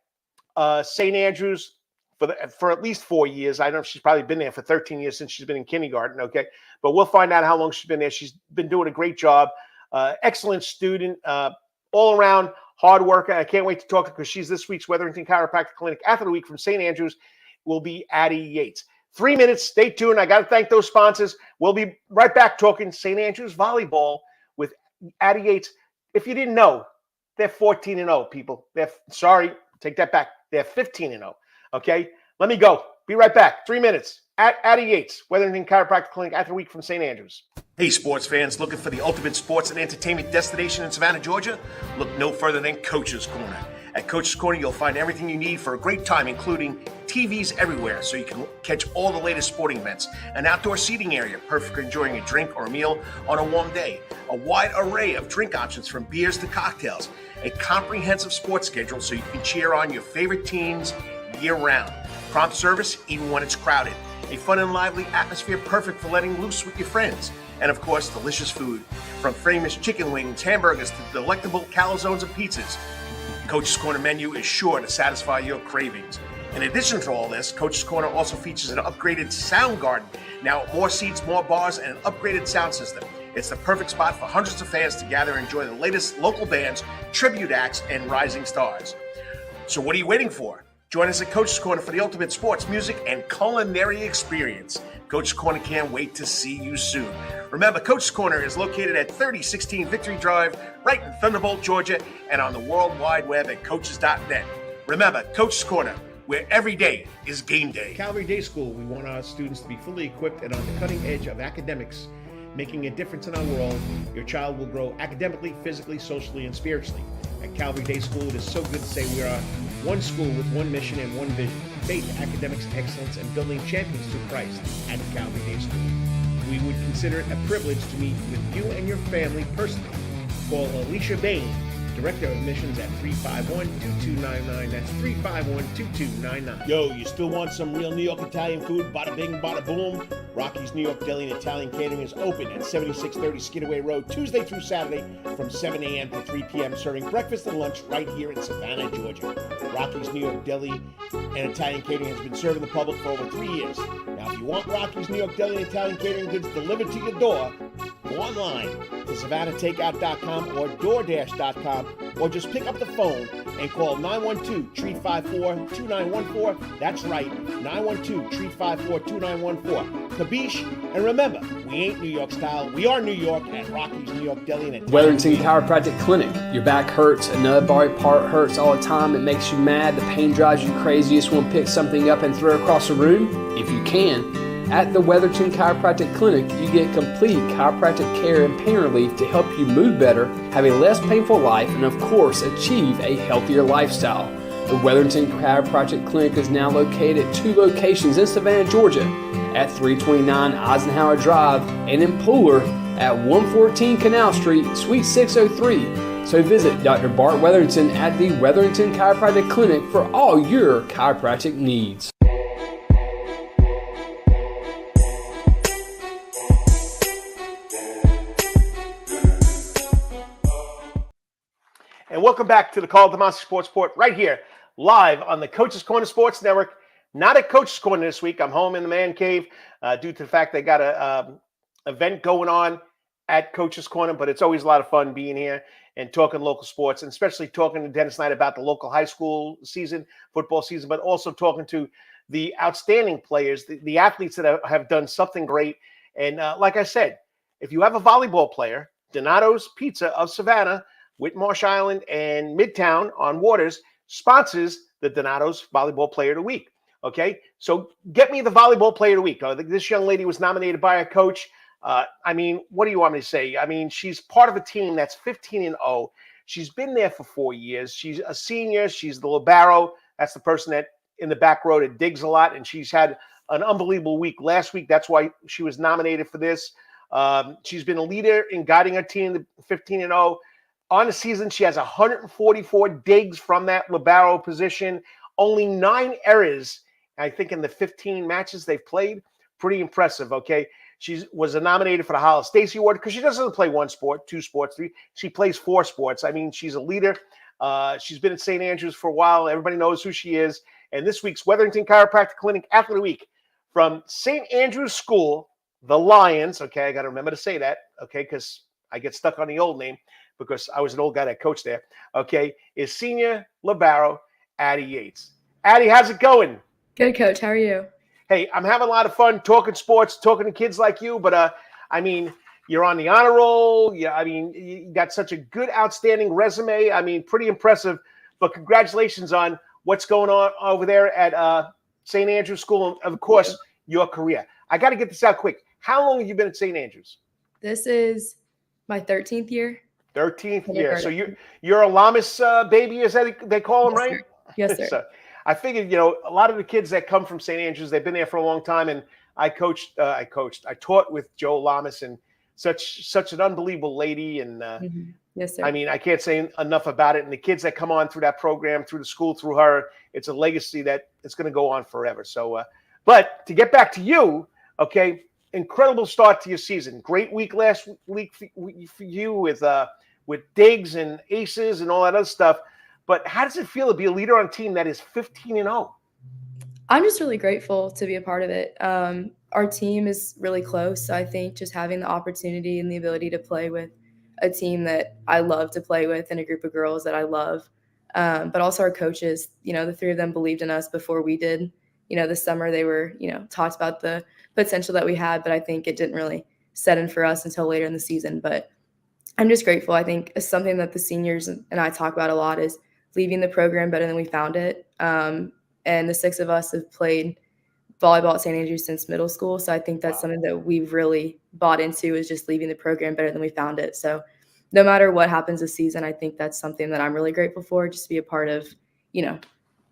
St. Andrews for at least 4 years. I know she's probably been there for 13 years since she's been in kindergarten, okay? But we'll find out how long she's been there. She's been doing a great job. Excellent student, all around hard worker. I can't wait to talk to her because she's this week's Wetherington Chiropractic Clinic Athlete of the Week from St. Andrews will be Addi Yates. 3 minutes. Stay tuned. I got to thank those sponsors. We'll be right back talking St. Andrews volleyball with Addi Yates. If you didn't know, they're 14-0, people. Sorry, take that back. They're 15-0. Okay, let me go. Be right back. 3 minutes. At Addi Yates, Wetherington Chiropractic Clinic Athlete Week from St. Andrews. Hey, sports fans, looking for the ultimate sports and entertainment destination in Savannah, Georgia? Look no further than Coach's Corner. At Coach's Corner, you'll find everything you need for a great time, including TVs everywhere, so you can catch all the latest sporting events, an outdoor seating area, perfect for enjoying a drink or a meal on a warm day, a wide array of drink options from beers to cocktails, a comprehensive sports schedule so you can cheer on your favorite teams year-round, prompt service even when it's crowded, a fun and lively atmosphere perfect for letting loose with your friends, and of course, delicious food, from famous chicken wings, hamburgers, to delectable calzones and pizzas. Coach's Corner menu is sure to satisfy your cravings. In addition to all this, Coach's Corner also features an upgraded sound garden, now with more seats, more bars, and an upgraded sound system. It's the perfect spot for hundreds of fans to gather and enjoy the latest local bands, tribute acts, and rising stars. So what are you waiting for? Join us at Coach's Corner for the ultimate sports, music, and culinary experience. Coach's Corner can't wait to see you soon. Remember, Coach's Corner is located at 3016 Victory Drive, right in Thunderbolt, Georgia, and on the World Wide Web at coaches.net. Remember, Coach's Corner, where every day is game day. Calvary Day School, we want our students to be fully equipped and on the cutting edge of academics, making a difference in our world. Your child will grow academically, physically, socially, and spiritually. At Calvary Day School, it is so good to say we are one school with one mission and one vision: faith, academics, excellence, and building champions through Christ at Calvary Day School. We would consider it a privilege to meet with you and your family personally. Call Alicia Bain, Director of Admissions, at 351-2299. That's 351-2299. Yo, you still want some real New York Italian food? Bada bing, bada boom. Rocky's New York Deli and Italian Catering is open at 7630 Skidaway Road, Tuesday through Saturday from 7 a.m. to 3 p.m., serving breakfast and lunch right here in Savannah, Georgia. Rocky's New York Deli and Italian Catering has been serving the public for over 3 years. Now, if you want Rocky's New York Deli and Italian Catering goods delivered to your door, go online to SavannahTakeout.com or DoorDash.com, or just pick up the phone and call 912-354-2914. That's right, 912-354-2914. Kabish, and remember, we ain't New York style, we are New York at Rocky's New York Deli and Wetherington Chiropractic Clinic. Your back hurts, another body part hurts all the time, it makes you mad, the pain drives you crazy, you just want to pick something up and throw it across the room? If you can, at the Wetherington Chiropractic Clinic, you get complete chiropractic care and pain relief to help you move better, have a less painful life, and of course, achieve a healthier lifestyle. The Wetherington Chiropractic Clinic is now located at 2 locations in Savannah, Georgia, at 329 Eisenhower Drive and in Pooler at 114 Canal Street, Suite 603. So visit Dr. Bart Wetherington at the Wetherington Chiropractic Clinic for all your chiropractic needs. And welcome back to the Karl DeMasi Sports Report right here, live on the Coach's Corner Sports Network. Not at Coach's Corner this week. I'm home in the man cave due to the fact they got a event going on at Coach's Corner, but it's always a lot of fun being here and talking local sports, and especially talking to Dennis Knight about the local high school season, football season, but also talking to the outstanding players, the athletes that have done something great. And like I said, if you have a volleyball player, Donato's Pizza of Savannah, Whitmarsh Island and Midtown on Waters sponsors the Donato's Volleyball Player of the Week. Okay, so get me the Volleyball Player of the Week. This young lady was nominated by a coach. I mean, what do you want me to say? I mean, she's part of a team that's 15-0. She's been there for 4 years. She's a senior. She's the libero. That's the person that in the back row that digs a lot, and she's had an unbelievable week last week. That's why she was nominated for this. She's been a leader in guiding her team to 15-0. On the season, she has 144 digs from that libero position, only 9 errors, I think, in the 15 matches they've played. Pretty impressive, okay? She was nominated for the Hollis Stacy Award because she doesn't play 1 sport, 2 sports, 3. She plays 4 sports. I mean, she's a leader. She's been at St. Andrews for a while. Everybody knows who she is. And this week's Wetherington Chiropractic Clinic Athlete Week from St. Andrews School, the Lions, okay, I got to remember to say that, okay, because I get stuck on the old name, because I was an old guy that coached there, okay, is senior libero Addi Yates. Addi, how's it going? Good, Coach. How are you? Hey, I'm having a lot of fun talking sports, talking to kids like you, but, I mean, you're on the honor roll. Yeah, I mean, you got such a good, outstanding resume. I mean, pretty impressive, but congratulations on what's going on over there at St. Andrews School, and of course, your career. I got to get this out quick. How long have you been at St. Andrews? This is my 13th year. 13th year. So you're a Lamas baby, is that they call them, Yes, right? Sir. Yes, sir. So I figured, a lot of the kids that come from St. Andrews, they've been there for a long time, and I taught with Joe Lamas, and such an unbelievable lady, and Yes, sir. I mean, I can't say enough about it. And the kids that come on through that program, through the school, through her, it's a legacy that it's going to go on forever. So, but to get back to you, okay, incredible start to your season. Great week last week for you with Diggs and aces and all that other stuff. But how does it feel to be a leader on a team that is 15-0? I'm just really grateful to be a part of it. Our team is really close. So I think just having the opportunity and the ability to play with a team that I love to play with and a group of girls that I love, but also our coaches, the three of them believed in us before we did. This summer they were, talked about the potential that we had, but I think it didn't really set in for us until later in the season. But I'm just grateful. I think it's something that the seniors and I talk about a lot is leaving the program better than we found it. And the six of us have played volleyball at St. Andrews since middle school. So I think that's something that we've really bought into, is just leaving the program better than we found it. So no matter what happens this season, I think that's something that I'm really grateful for, just to be a part of,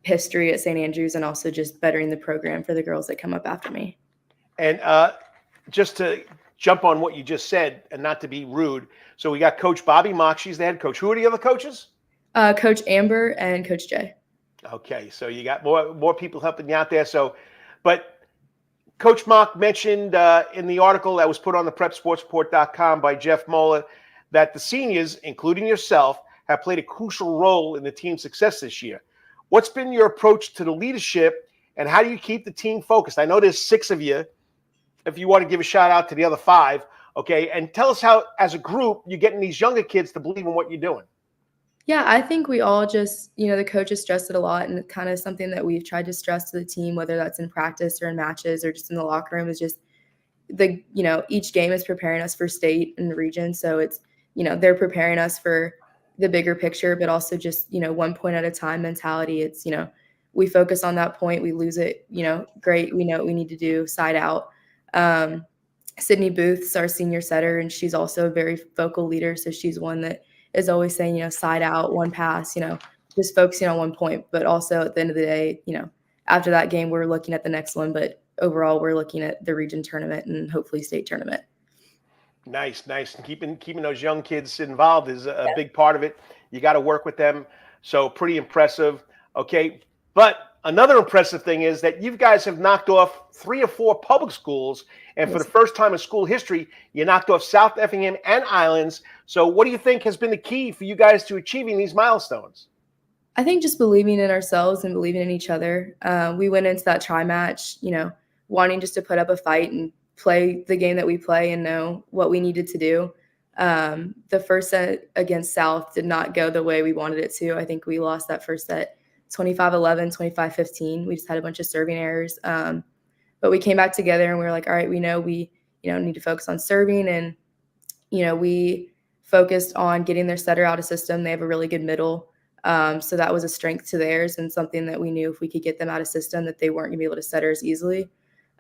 history at St. Andrews, and also just bettering the program for the girls that come up after me. And just to jump on what you just said, and not to be rude, so we got Coach Bobby Mock. She's the head coach. Who are the other coaches? Coach Amber and Coach Jay. Okay, so you got more people helping you out there. So, but Coach Mock mentioned in the article that was put on the prepsportsreport.com by Jeff Moeller that the seniors, including yourself, have played a crucial role in the team's success this year. What's been your approach to the leadership, and how do you keep the team focused? I know there's 6 of you. If you want to give a shout out to the other 5, okay, and tell us how, as a group, you're getting these younger kids to believe in what you're doing. Yeah, I think we all just, the coaches stressed it a lot, and kind of something that we've tried to stress to the team, whether that's in practice or in matches or just in the locker room, is just each game is preparing us for state and the region. So it's, they're preparing us for the bigger picture, but also just, 1 point at a time mentality. It's, we focus on that point, we lose it, great. We know what we need to do, side out. Sydney Booth's our senior setter, and she's also a very vocal leader. So she's one that is always saying, side out, one pass, just focusing on 1 point. But also at the end of the day, after that game, we're looking at the next one. But overall, we're looking at the region tournament and hopefully state tournament. Nice. And keeping those young kids involved is a big part of it. You got to work with them. So pretty impressive. Okay. But another impressive thing is that you guys have knocked off 3 or 4 public schools. And for the first time in school history, you knocked off South Effingham and Islands. So what do you think has been the key for you guys to achieving these milestones? I think just believing in ourselves and believing in each other. We went into that tri-match, wanting just to put up a fight and play the game that we play and know what we needed to do. The first set against South did not go the way we wanted it to. I think we lost that first set 25-11, 25-15. We just had a bunch of serving errors. But we came back together and we were like, all right, we know we, need to focus on serving. And, we focused on getting their setter out of system. They have a really good middle. So that was a strength to theirs, and something that we knew if we could get them out of system that they weren't going to be able to set as easily.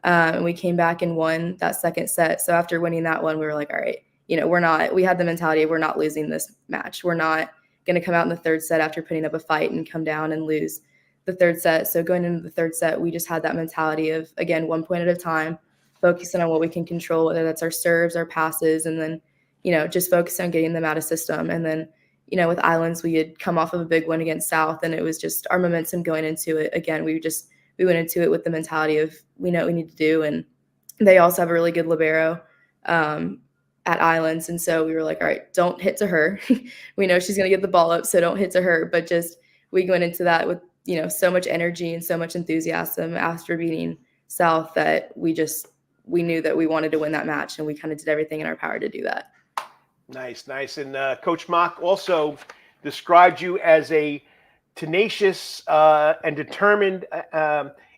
And we came back and won that second set. So after winning that one, we were like, all right, we had the mentality of we're not losing this match. We're not going to come out in the third set after putting up a fight and come down and lose the third set. So going into the third set, we just had that mentality of, again, 1 point at a time, focusing on what we can control, whether that's our serves, our passes, and then, just focus on getting them out of system. And then, with Islands, we had come off of a big win against South, and it was just our momentum going into it. Again, we went into it with the mentality of we know what we need to do. And they also have a really good libero at Islands. And so we were like, all right, don't hit to her. We know she's going to get the ball up, so don't hit to her. But just we went into that with, so much energy and so much enthusiasm after beating South that we knew that we wanted to win that match, and we kind of did everything in our power to do that. Nice. And Coach Mock also described you as a tenacious and determined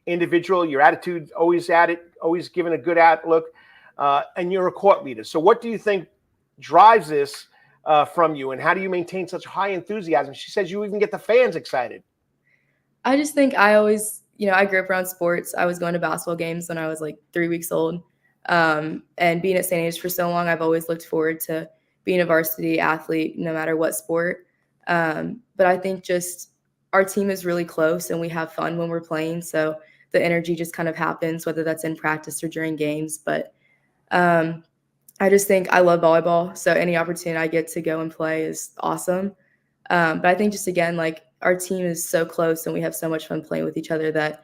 individual. Your attitude, always at it, always giving a good outlook, and you're a court leader. So what do you think drives this from you, and how do you maintain such high enthusiasm? She says you even get the fans excited. I just think I always, I grew up around sports. I was going to basketball games when I was like 3 weeks old. And being at St. Andrews for so long, I've always looked forward to being a varsity athlete, no matter what sport. But I think just our team is really close and we have fun when we're playing. So the energy just kind of happens, whether that's in practice or during games. But I just think I love volleyball. So any opportunity I get to go and play is awesome. But I think just again, like our team is so close and we have so much fun playing with each other that,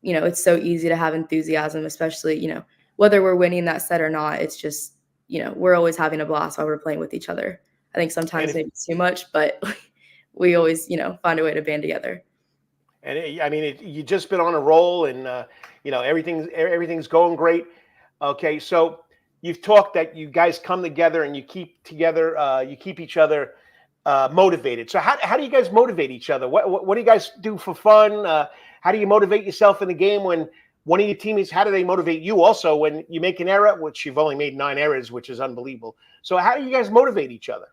it's so easy to have enthusiasm, especially, whether we're winning that set or not. It's just, we're always having a blast while we're playing with each other. I think sometimes maybe it's too much, but we always, find a way to band together. And you've just been on a roll, and everything's going great. Okay, so you've talked that you guys come together and you keep each other motivated. So how do you guys motivate each other? What do you guys do for fun? How do you motivate yourself in the game when one of your teammates? How do they motivate you also when you make an error, which you've only made 9 errors, which is unbelievable? So how do you guys motivate each other?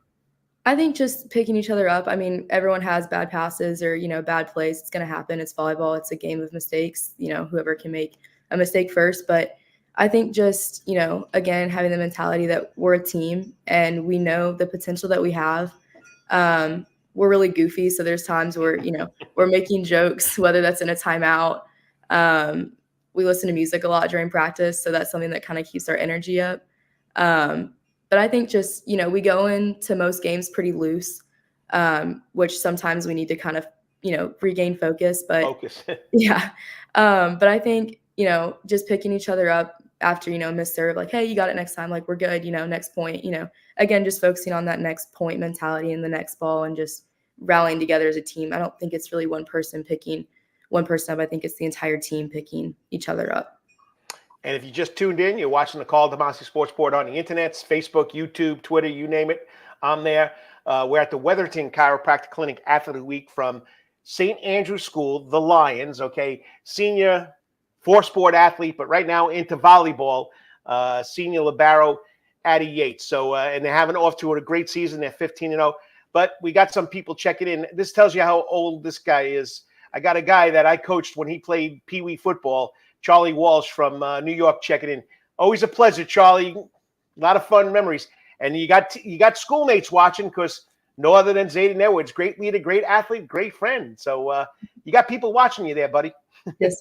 I think just picking each other up. I mean, everyone has bad passes or, bad plays. It's going to happen. It's volleyball. It's a game of mistakes, whoever can make a mistake first. But I think just, again, having the mentality that we're a team and we know the potential that we have. We're really goofy. So there's times where, we're making jokes, whether that's in a timeout. We listen to music a lot during practice. So that's something that kind of keeps our energy up. But I think just, we go into most games pretty loose, which sometimes we need to kind of, regain focus. But yeah. But I think, just picking each other up after, miss serve, like, hey, you got it next time. Like, we're good, next point, again, just focusing on that next point mentality and the next ball and just rallying together as a team. I don't think it's really one person picking one person up. I think it's the entire team picking each other up. And if you just tuned in, you're watching the Karl DeMasi Sports Report on the internet, Facebook, YouTube, Twitter, you name it. I'm there. We're at the Wetherington Chiropractic Clinic Athlete Week from St. Andrews School, the Lions, okay, senior 4-sport athlete, but right now into volleyball, senior libero, Addi Yates. So, and they're having off to a great season. They're 15-0. But we got some people checking in. This tells you how old this guy is. I got a guy that I coached when he played Pee Wee football, Charlie Walsh from New York, checking in. Always a pleasure, Charlie. A lot of fun memories. And you got schoolmates watching, because no other than Zayden Edwards, great leader, great athlete, great friend. So you got people watching you there, buddy. Yes.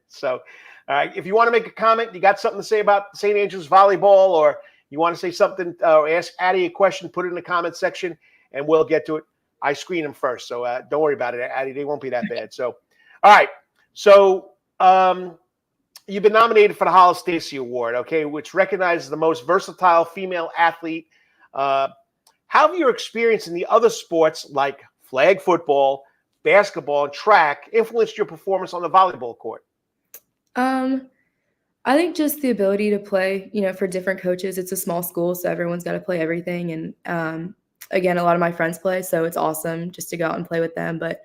So, all right. If you want to make a comment, you got something to say about St. Andrews volleyball, or you want to say something or ask Addi a question, put it in the comment section, and we'll get to it. I screen them first, so don't worry about it, Addi. They won't be that bad. So, all right. So, you've been nominated for the Hollis Stacy Award, okay, which recognizes the most versatile female athlete. How have your experience in the other sports like flag football, basketball, and track influenced your performance on the volleyball court? I think just the ability to play, for different coaches. It's a small school, so everyone's got to play everything. And again, a lot of my friends play, so it's awesome just to go out and play with them. But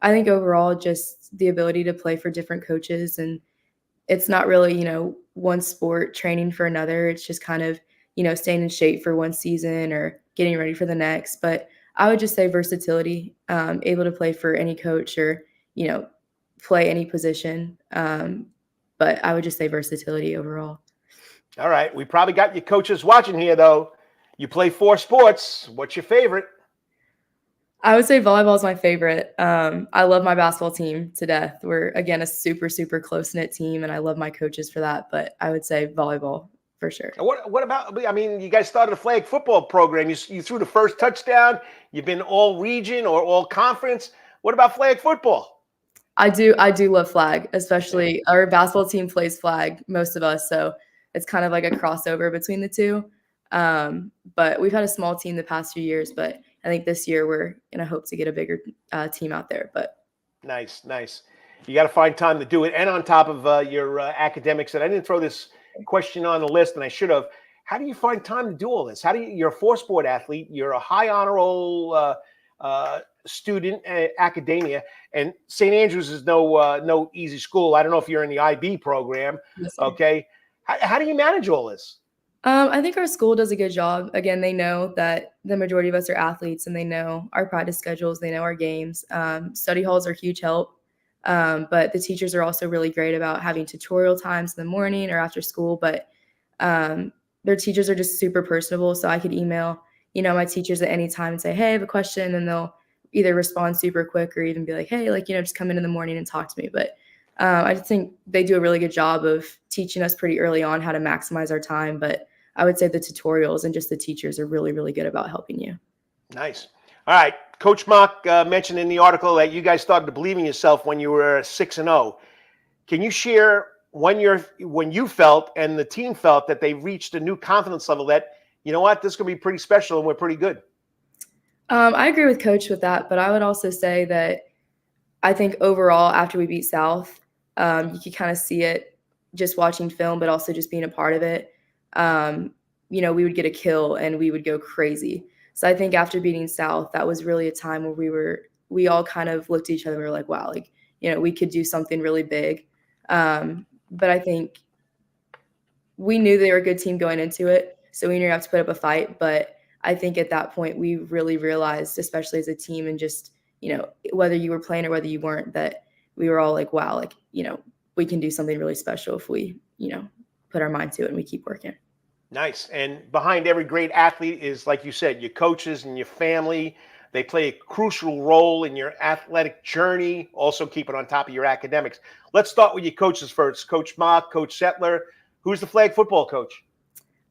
I think overall, just the ability to play for different coaches, and it's not really, one sport training for another. It's just kind of, staying in shape for one season or getting ready for the next. But I would just say versatility, able to play for any coach or, play any position. But I would just say versatility overall. All right. We probably got your coaches watching here, though. You play 4 sports. What's your favorite? I would say volleyball is my favorite. I love my basketball team to death. We're, again, a super, super close-knit team, and I love my coaches for that. But I would say volleyball for sure. What about, you guys started a flag football program. You threw the first touchdown. You've been all region or all conference. What about flag football? I do love flag, especially our basketball team plays flag, most of us. So it's kind of like a crossover between the two. But we've had a small team the past few years, but I think this year we're going to hope to get a bigger team out there. But Nice. You got to find time to do it. And on top of your academics, and I didn't throw this question on the list, and I should have. How do you find time to do all this? You're a 4-sport athlete. You're a high honor roll student at academia, and St. Andrews is no easy school. I don't know if you're in the IB program. Yes, okay. How do you manage all this? I think our school does a good job. Again, they know that the majority of us are athletes, and they know our practice schedules. They know our games. Study halls are a huge help. But the teachers are also really great about having tutorial times in the morning or after school. But their teachers are just super personable. So I could email, my teachers at any time and say, hey, I have a question. And they'll either respond super quick or even be like, hey, just come in the morning and talk to me. But I think they do a really good job of teaching us pretty early on how to maximize our time. But I would say the tutorials and just the teachers are really, really good about helping you. Nice. All right. Coach Mock mentioned in the article that you guys started to believe in yourself when you were 6-0. Can you share when you felt and the team felt that they reached a new confidence level that, you know what, this is going to be pretty special and we're pretty good? I agree with Coach with that, but I would also say that I think overall after we beat South, you could kind of see it just watching film, but also just being a part of it. We would get a kill and we would go crazy. So I think after beating South, that was really a time where we all kind of looked at each other and we were like, wow, we could do something really big. But I think we knew they were a good team going into it. So we knew we have to put up a fight. But I think at that point, we really realized, especially as a team and just, whether you were playing or whether you weren't, that we were all like, wow, we can do something really special if we, put our mind to it and we keep working. Nice. And behind every great athlete is, like you said, your coaches and your family. They play a crucial role in your athletic journey, also keeping on top of your academics. Let's start with your coaches first. Coach Mock, Coach Settler. Who's the flag football coach?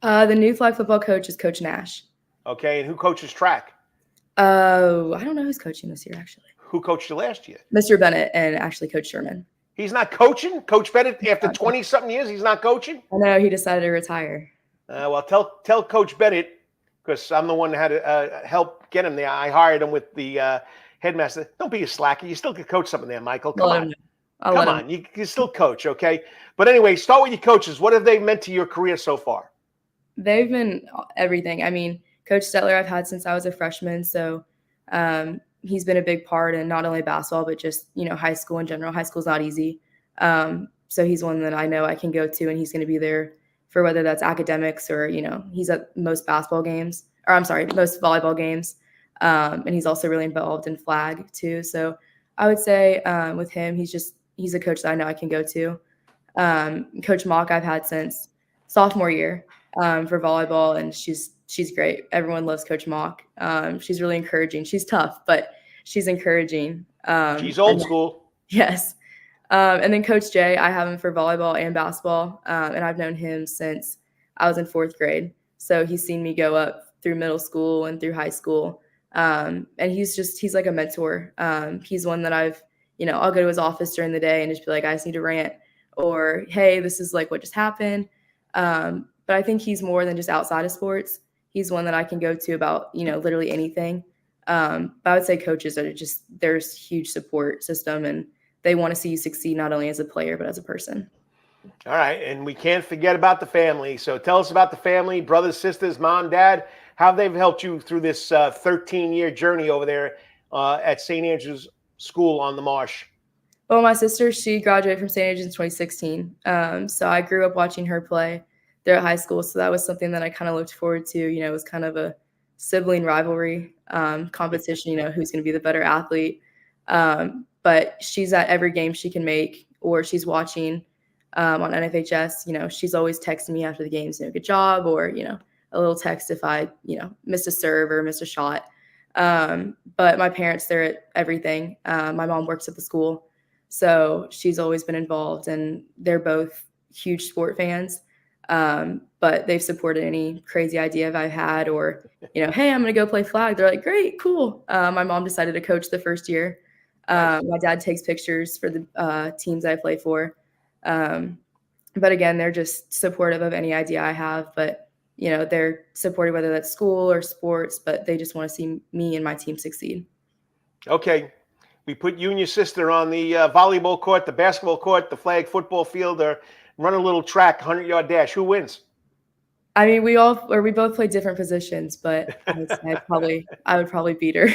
The new flag football coach is Coach Nash. Okay. And who coaches track? Oh, I don't know who's coaching this year, actually. Who coached you last year? Mr. Bennett and actually Coach Sherman. He's not coaching? Coach Bennett, after 20-something years, he's not coaching? I know. He decided to retire. Well, tell Coach Bennett, because I'm the one that had to help get him there. I hired him with the headmaster. Don't be a slacker. You still could coach something there, Michael. Come on. Come on. You can still coach, okay? But anyway, start with your coaches. What have they meant to your career so far? They've been everything. I mean, Coach Settler I've had since I was a freshman. So he's been a big part in not only basketball, but just, high school in general. High school's not easy. So he's one that I know I can go to, and he's going to be there for whether that's academics or, he's at most most volleyball games. And he's also really involved in flag too. So I would say with him, he's a coach that I know I can go to. Coach Mock I've had since sophomore year for volleyball, and she's great. Everyone loves Coach Mock. She's really encouraging. She's tough, but she's encouraging. She's old school. Yes. And then Coach Jay, I have him for volleyball and basketball. And I've known him since I was in 4th grade. So he's seen me go up through middle school and through high school. And he's like a mentor. He's one that I'll go to his office during the day and just be like, I just need to rant, or, hey, this is like what just happened. But I think he's more than just outside of sports. He's one that I can go to about, literally anything. But I would say coaches are there's huge support system, and they want to see you succeed not only as a player, but as a person. All right. And we can't forget about the family. So tell us about the family, brothers, sisters, mom, dad, how they've helped you through this 13-year journey over there at St. Andrew's School on the Marsh. Well, my sister, she graduated from St. Andrews in 2016. So I grew up watching her play there at high school. So that was something that I kind of looked forward to. It was kind of a sibling rivalry competition, who's going to be the better athlete. But she's at every game she can make, or she's watching on NFHS. She's always texting me after the games, good job, or, a little text if I, missed a serve or missed a shot. But my parents, they're at everything. My mom works at the school, so she's always been involved, and they're both huge sport fans. But they've supported any crazy idea I've had, or, hey, I'm going to go play flag. They're like, great, cool. My mom decided to coach the first year. My dad takes pictures for the teams I play for. But again, they're just supportive of any idea I have. But, they're supportive whether that's school or sports, but they just want to see me and my team succeed. Okay. We put you and your sister on the volleyball court, the basketball court, the flag football field, or run a little track, 100-yard dash. Who wins? I mean, we both play different positions, but I would probably beat her.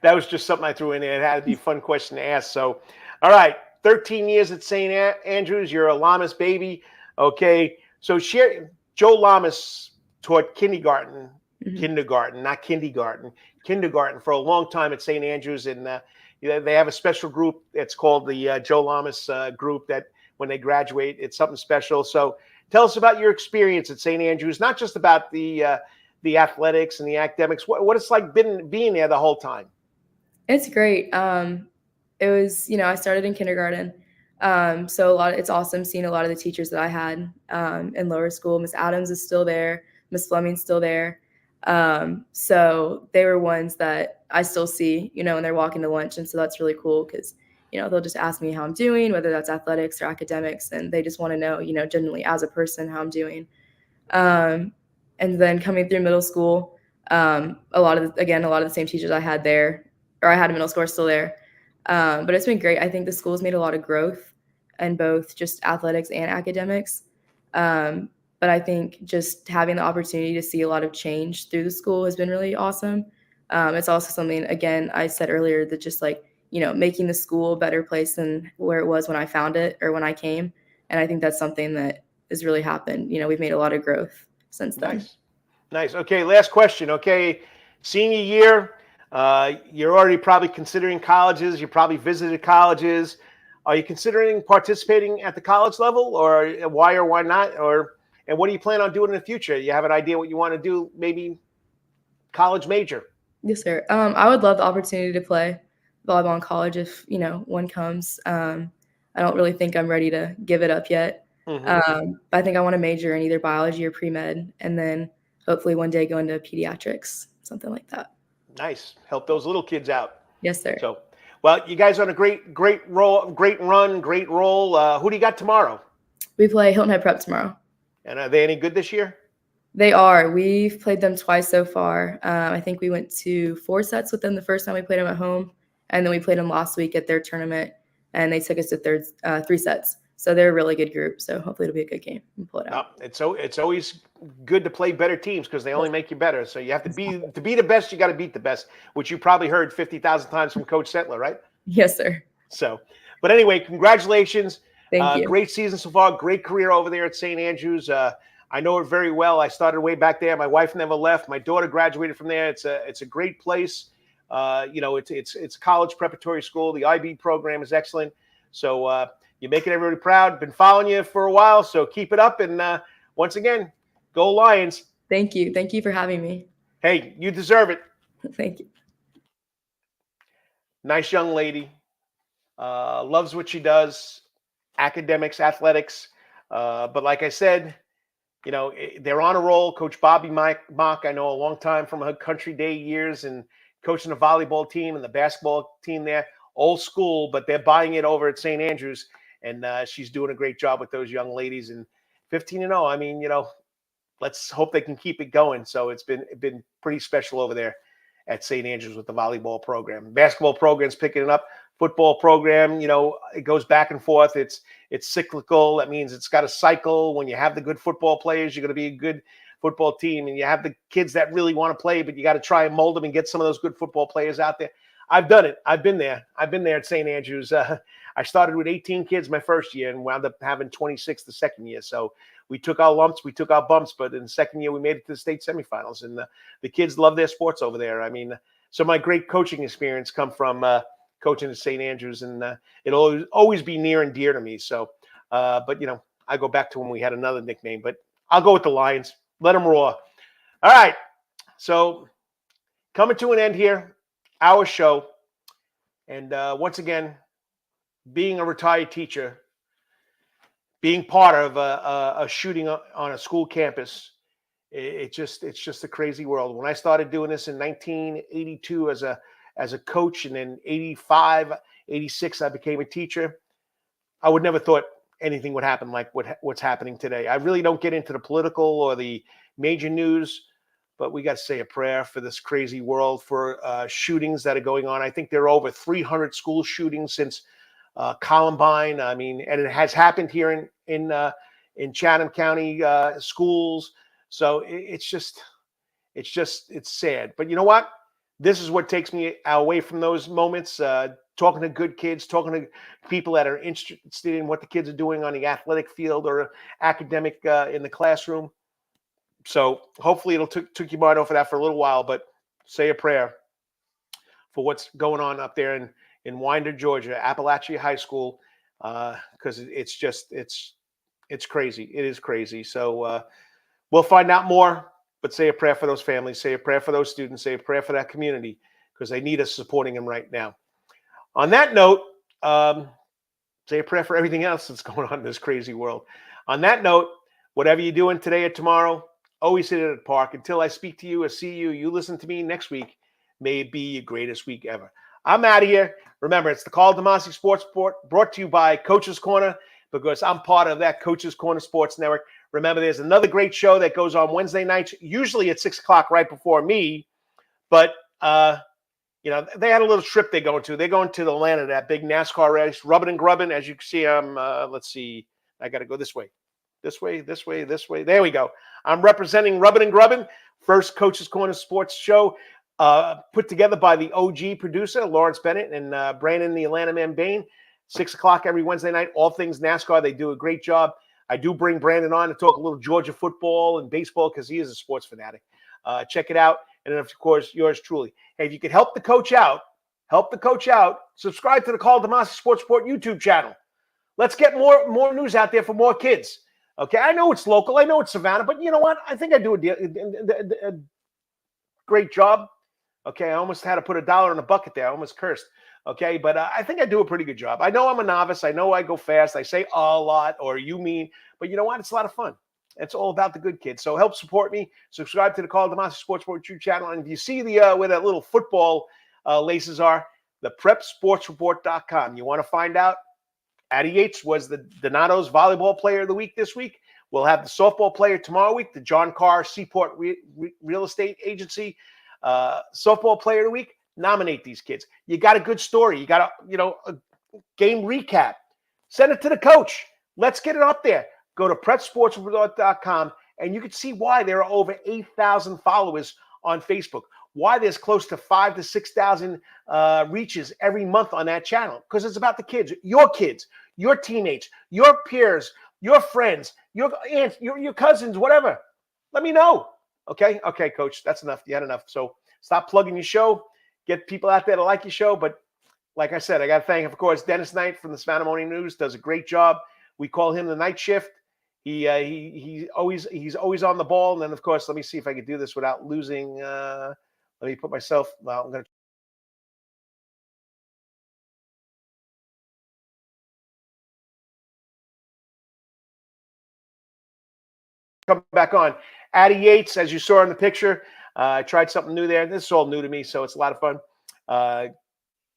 That was just something I threw in there. It had to be a fun question to ask. So, all right, 13 years at St. Andrews. You're a Lamas baby. Okay, so Joe Lamas taught kindergarten, not kindergarten for a long time at St. Andrews, and they have a special group. It's called the Joe Lamas group that when they graduate, it's something special. So tell us about your experience at St. Andrews, not just about the athletics and the academics, what it's like being there the whole time. It's great. It was, I started in kindergarten. So it's awesome seeing a lot of the teachers that I had in lower school. Miss Adams is still there. Miss Fleming's still there. So they were ones that I still see, when they're walking to lunch. And so that's really cool because, they'll just ask me how I'm doing, whether that's athletics or academics. And they just want to know, generally as a person, how I'm doing. And then coming through middle school, a lot of the same teachers I had there, or I had in middle school are still there. But it's been great. I think the school's made a lot of growth in both just athletics and academics. But I think just having the opportunity to see a lot of change through the school has been really awesome. It's also something, again, I said earlier, that just making the school a better place than where it was when I found it or when I came. And I think that's something that has really happened. We've made a lot of growth since then. Nice. Okay, last question. Okay, senior year, you're already probably considering colleges. You probably visited colleges. Are you considering participating at the college level, or why or why not? And what do you plan on doing in the future? You have an idea what you want to do, maybe college major? Yes, sir. I would love the opportunity to play volleyball in college if, one comes. I don't really think I'm ready to give it up yet. Mm-hmm. But I think I want to major in either biology or pre-med, and then hopefully one day go into pediatrics, something like that. Nice. Help those little kids out. Yes, sir. So, well, you guys are on a great roll, great run, great roll. Who do you got tomorrow? We play Hilton Head Prep tomorrow. And are they any good this year? They are. We've played them twice so far. I think we went to 4 sets with them the first time we played them at home, and then we played them last week at their tournament, and they took us to 3 sets. So they're a really good group. So hopefully it'll be a good game and pull it out. It's always good to play better teams because they only make you better. So you have to be the best. You got to beat the best, which you probably heard 50,000 times from Coach Settler, right? Yes, sir. So, but anyway, congratulations. Thank you. Great season so far. Great career over there at St. Andrews. I know it very well. I started way back there. My wife never left. My daughter graduated from there. It's a great place. It's a college preparatory school. The IB program is excellent. So you're making everybody proud. Been following you for a while, so keep it up. And once again, go Lions. Thank you. Thank you for having me. Hey, you deserve it. Thank you. Nice young lady. Loves what she does. Academics, athletics. But like I said, they're on a roll. Coach Bobby Mock, I know a long time from her Country Day years and coaching the volleyball team and the basketball team there. Old school, but they're buying it over at St. Andrews. And she's doing a great job with those young ladies. And 15-0, I mean, let's hope they can keep it going. So it's been pretty special over there at St. Andrews with the volleyball program. Basketball program's picking it up. Football program, it goes back and forth. It's cyclical. That means it's got a cycle. When you have the good football players, you're going to be a good football team. And you have the kids that really want to play, but you got to try and mold them and get some of those good football players out there. I've done it. I've been there. I've been there at St. Andrews. I started with 18 kids my first year and wound up having 26 the second year. So we took our lumps, we took our bumps, but in the second year we made it to the state semifinals. And the kids love their sports over there. I mean, so my great coaching experience come from coaching at St. Andrews, and it'll always be near and dear to me. So, but I go back to when we had another nickname, but I'll go with the Lions. Let them roar. All right. So coming to an end here, our show. And once again, being a retired teacher, being part of a shooting on a school campus, it's just a crazy world. When I started doing this in 1982 as a coach, and then 85, 86, I became a teacher, I would never thought anything would happen like what's happening today. I really don't get into the political or the major news, but we got to say a prayer for this crazy world, for shootings that are going on. I think there are over 300 school shootings since Columbine. I mean, and it has happened here in Chatham County schools. So it's sad. But you know what? This is what takes me away from those moments. Talking to good kids, talking to people that are interested in what the kids are doing on the athletic field or academic in the classroom. So hopefully it'll took your mind off of that for a little while, but say a prayer for what's going on up there in in Winder, Georgia, Appalachia High School, because it's crazy. It is crazy. So we'll find out more, but say a prayer for those families, say a prayer for those students, say a prayer for that community, because they need us supporting them right now. On that note, say a prayer for everything else that's going on in this crazy world. On that note, whatever you're doing today or tomorrow, always hit it at the park. Until I speak to you or see you, you listen to me next week. May it be your greatest week ever. I'm out of here. Remember, it's the Karl DeMasi Sports Report, brought to you by Coach's Corner, because I'm part of that Coach's Corner Sports Network. Remember, there's another great show that goes on Wednesday nights, usually at 6 o'clock right before me. But, they had a little trip they're going to. They're going to Atlanta, that big NASCAR race, rubbing and grubbing. As you can see, let's see. I got to go this way. This way. There we go. I'm representing Rubbin' and Grubbin', first Coach's Corner Sports show, put together by the OG producer, Lawrence Bennett, and Brandon, the Atlanta man, Bain. 6 o'clock every Wednesday night, all things NASCAR. They do a great job. I do bring Brandon on to talk a little Georgia football and baseball because he is a sports fanatic. Check it out. And then, of course, yours truly. Hey, if you could help the coach out, subscribe to the Karl DeMasi Sports Report YouTube channel. Let's get more news out there for more kids. Okay, I know it's local. I know it's Savannah, but you know what? I think I do a great job. Okay, I almost had to put $1 in a bucket there. I almost cursed. Okay, but I think I do a pretty good job. I know I'm a novice. I know I go fast. I say a lot, or you mean, but you know what? It's a lot of fun. It's all about the good kids. So help support me. Subscribe to the Karl DeMasi Sports Report YouTube channel. And if you see where that little football laces are, the prepsportsreport.com. You want to find out? Addi Yates was the Donato's volleyball player of the week this week. We'll have the softball player tomorrow week, the John Carr Seaport Real Estate Agency softball player of the week. Nominate these kids. You got a good story. You got a game recap. Send it to the coach. Let's get it up there. Go to prepsportsreport.com and you can see why there are over 8,000 followers on Facebook. Why there's close to 5,000 to 6,000 reaches every month on that channel. Because it's about the kids, your teammates, your peers, your friends, your aunts, your cousins, whatever. Let me know. Okay, coach, that's enough. You had enough. So stop plugging your show. Get people out there to like your show. But like I said, I got to thank, of course, Dennis Knight from the Savannah Morning News. Does a great job. We call him the night shift. He's always on the ball. And then, of course, let me see if I can do this without losing. Let me put myself. Well, I'm going to. Come back on. Addi Yates, as you saw in the picture, I tried something new there. This is all new to me, so it's a lot of fun.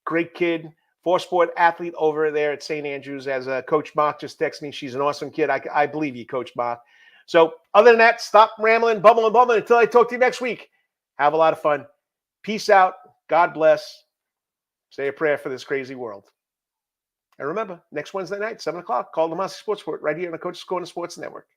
Great kid, four-sport athlete over there at St. Andrews. As Coach Mark just texted me, she's an awesome kid. I believe you, Coach Mark. So other than that, stop rambling, bumbling until I talk to you next week. Have a lot of fun. Peace out. God bless. Say a prayer for this crazy world. And remember, next Wednesday night, 7 o'clock, Karl DeMasi Sports Report right here on the Coach's Corner Sports Network.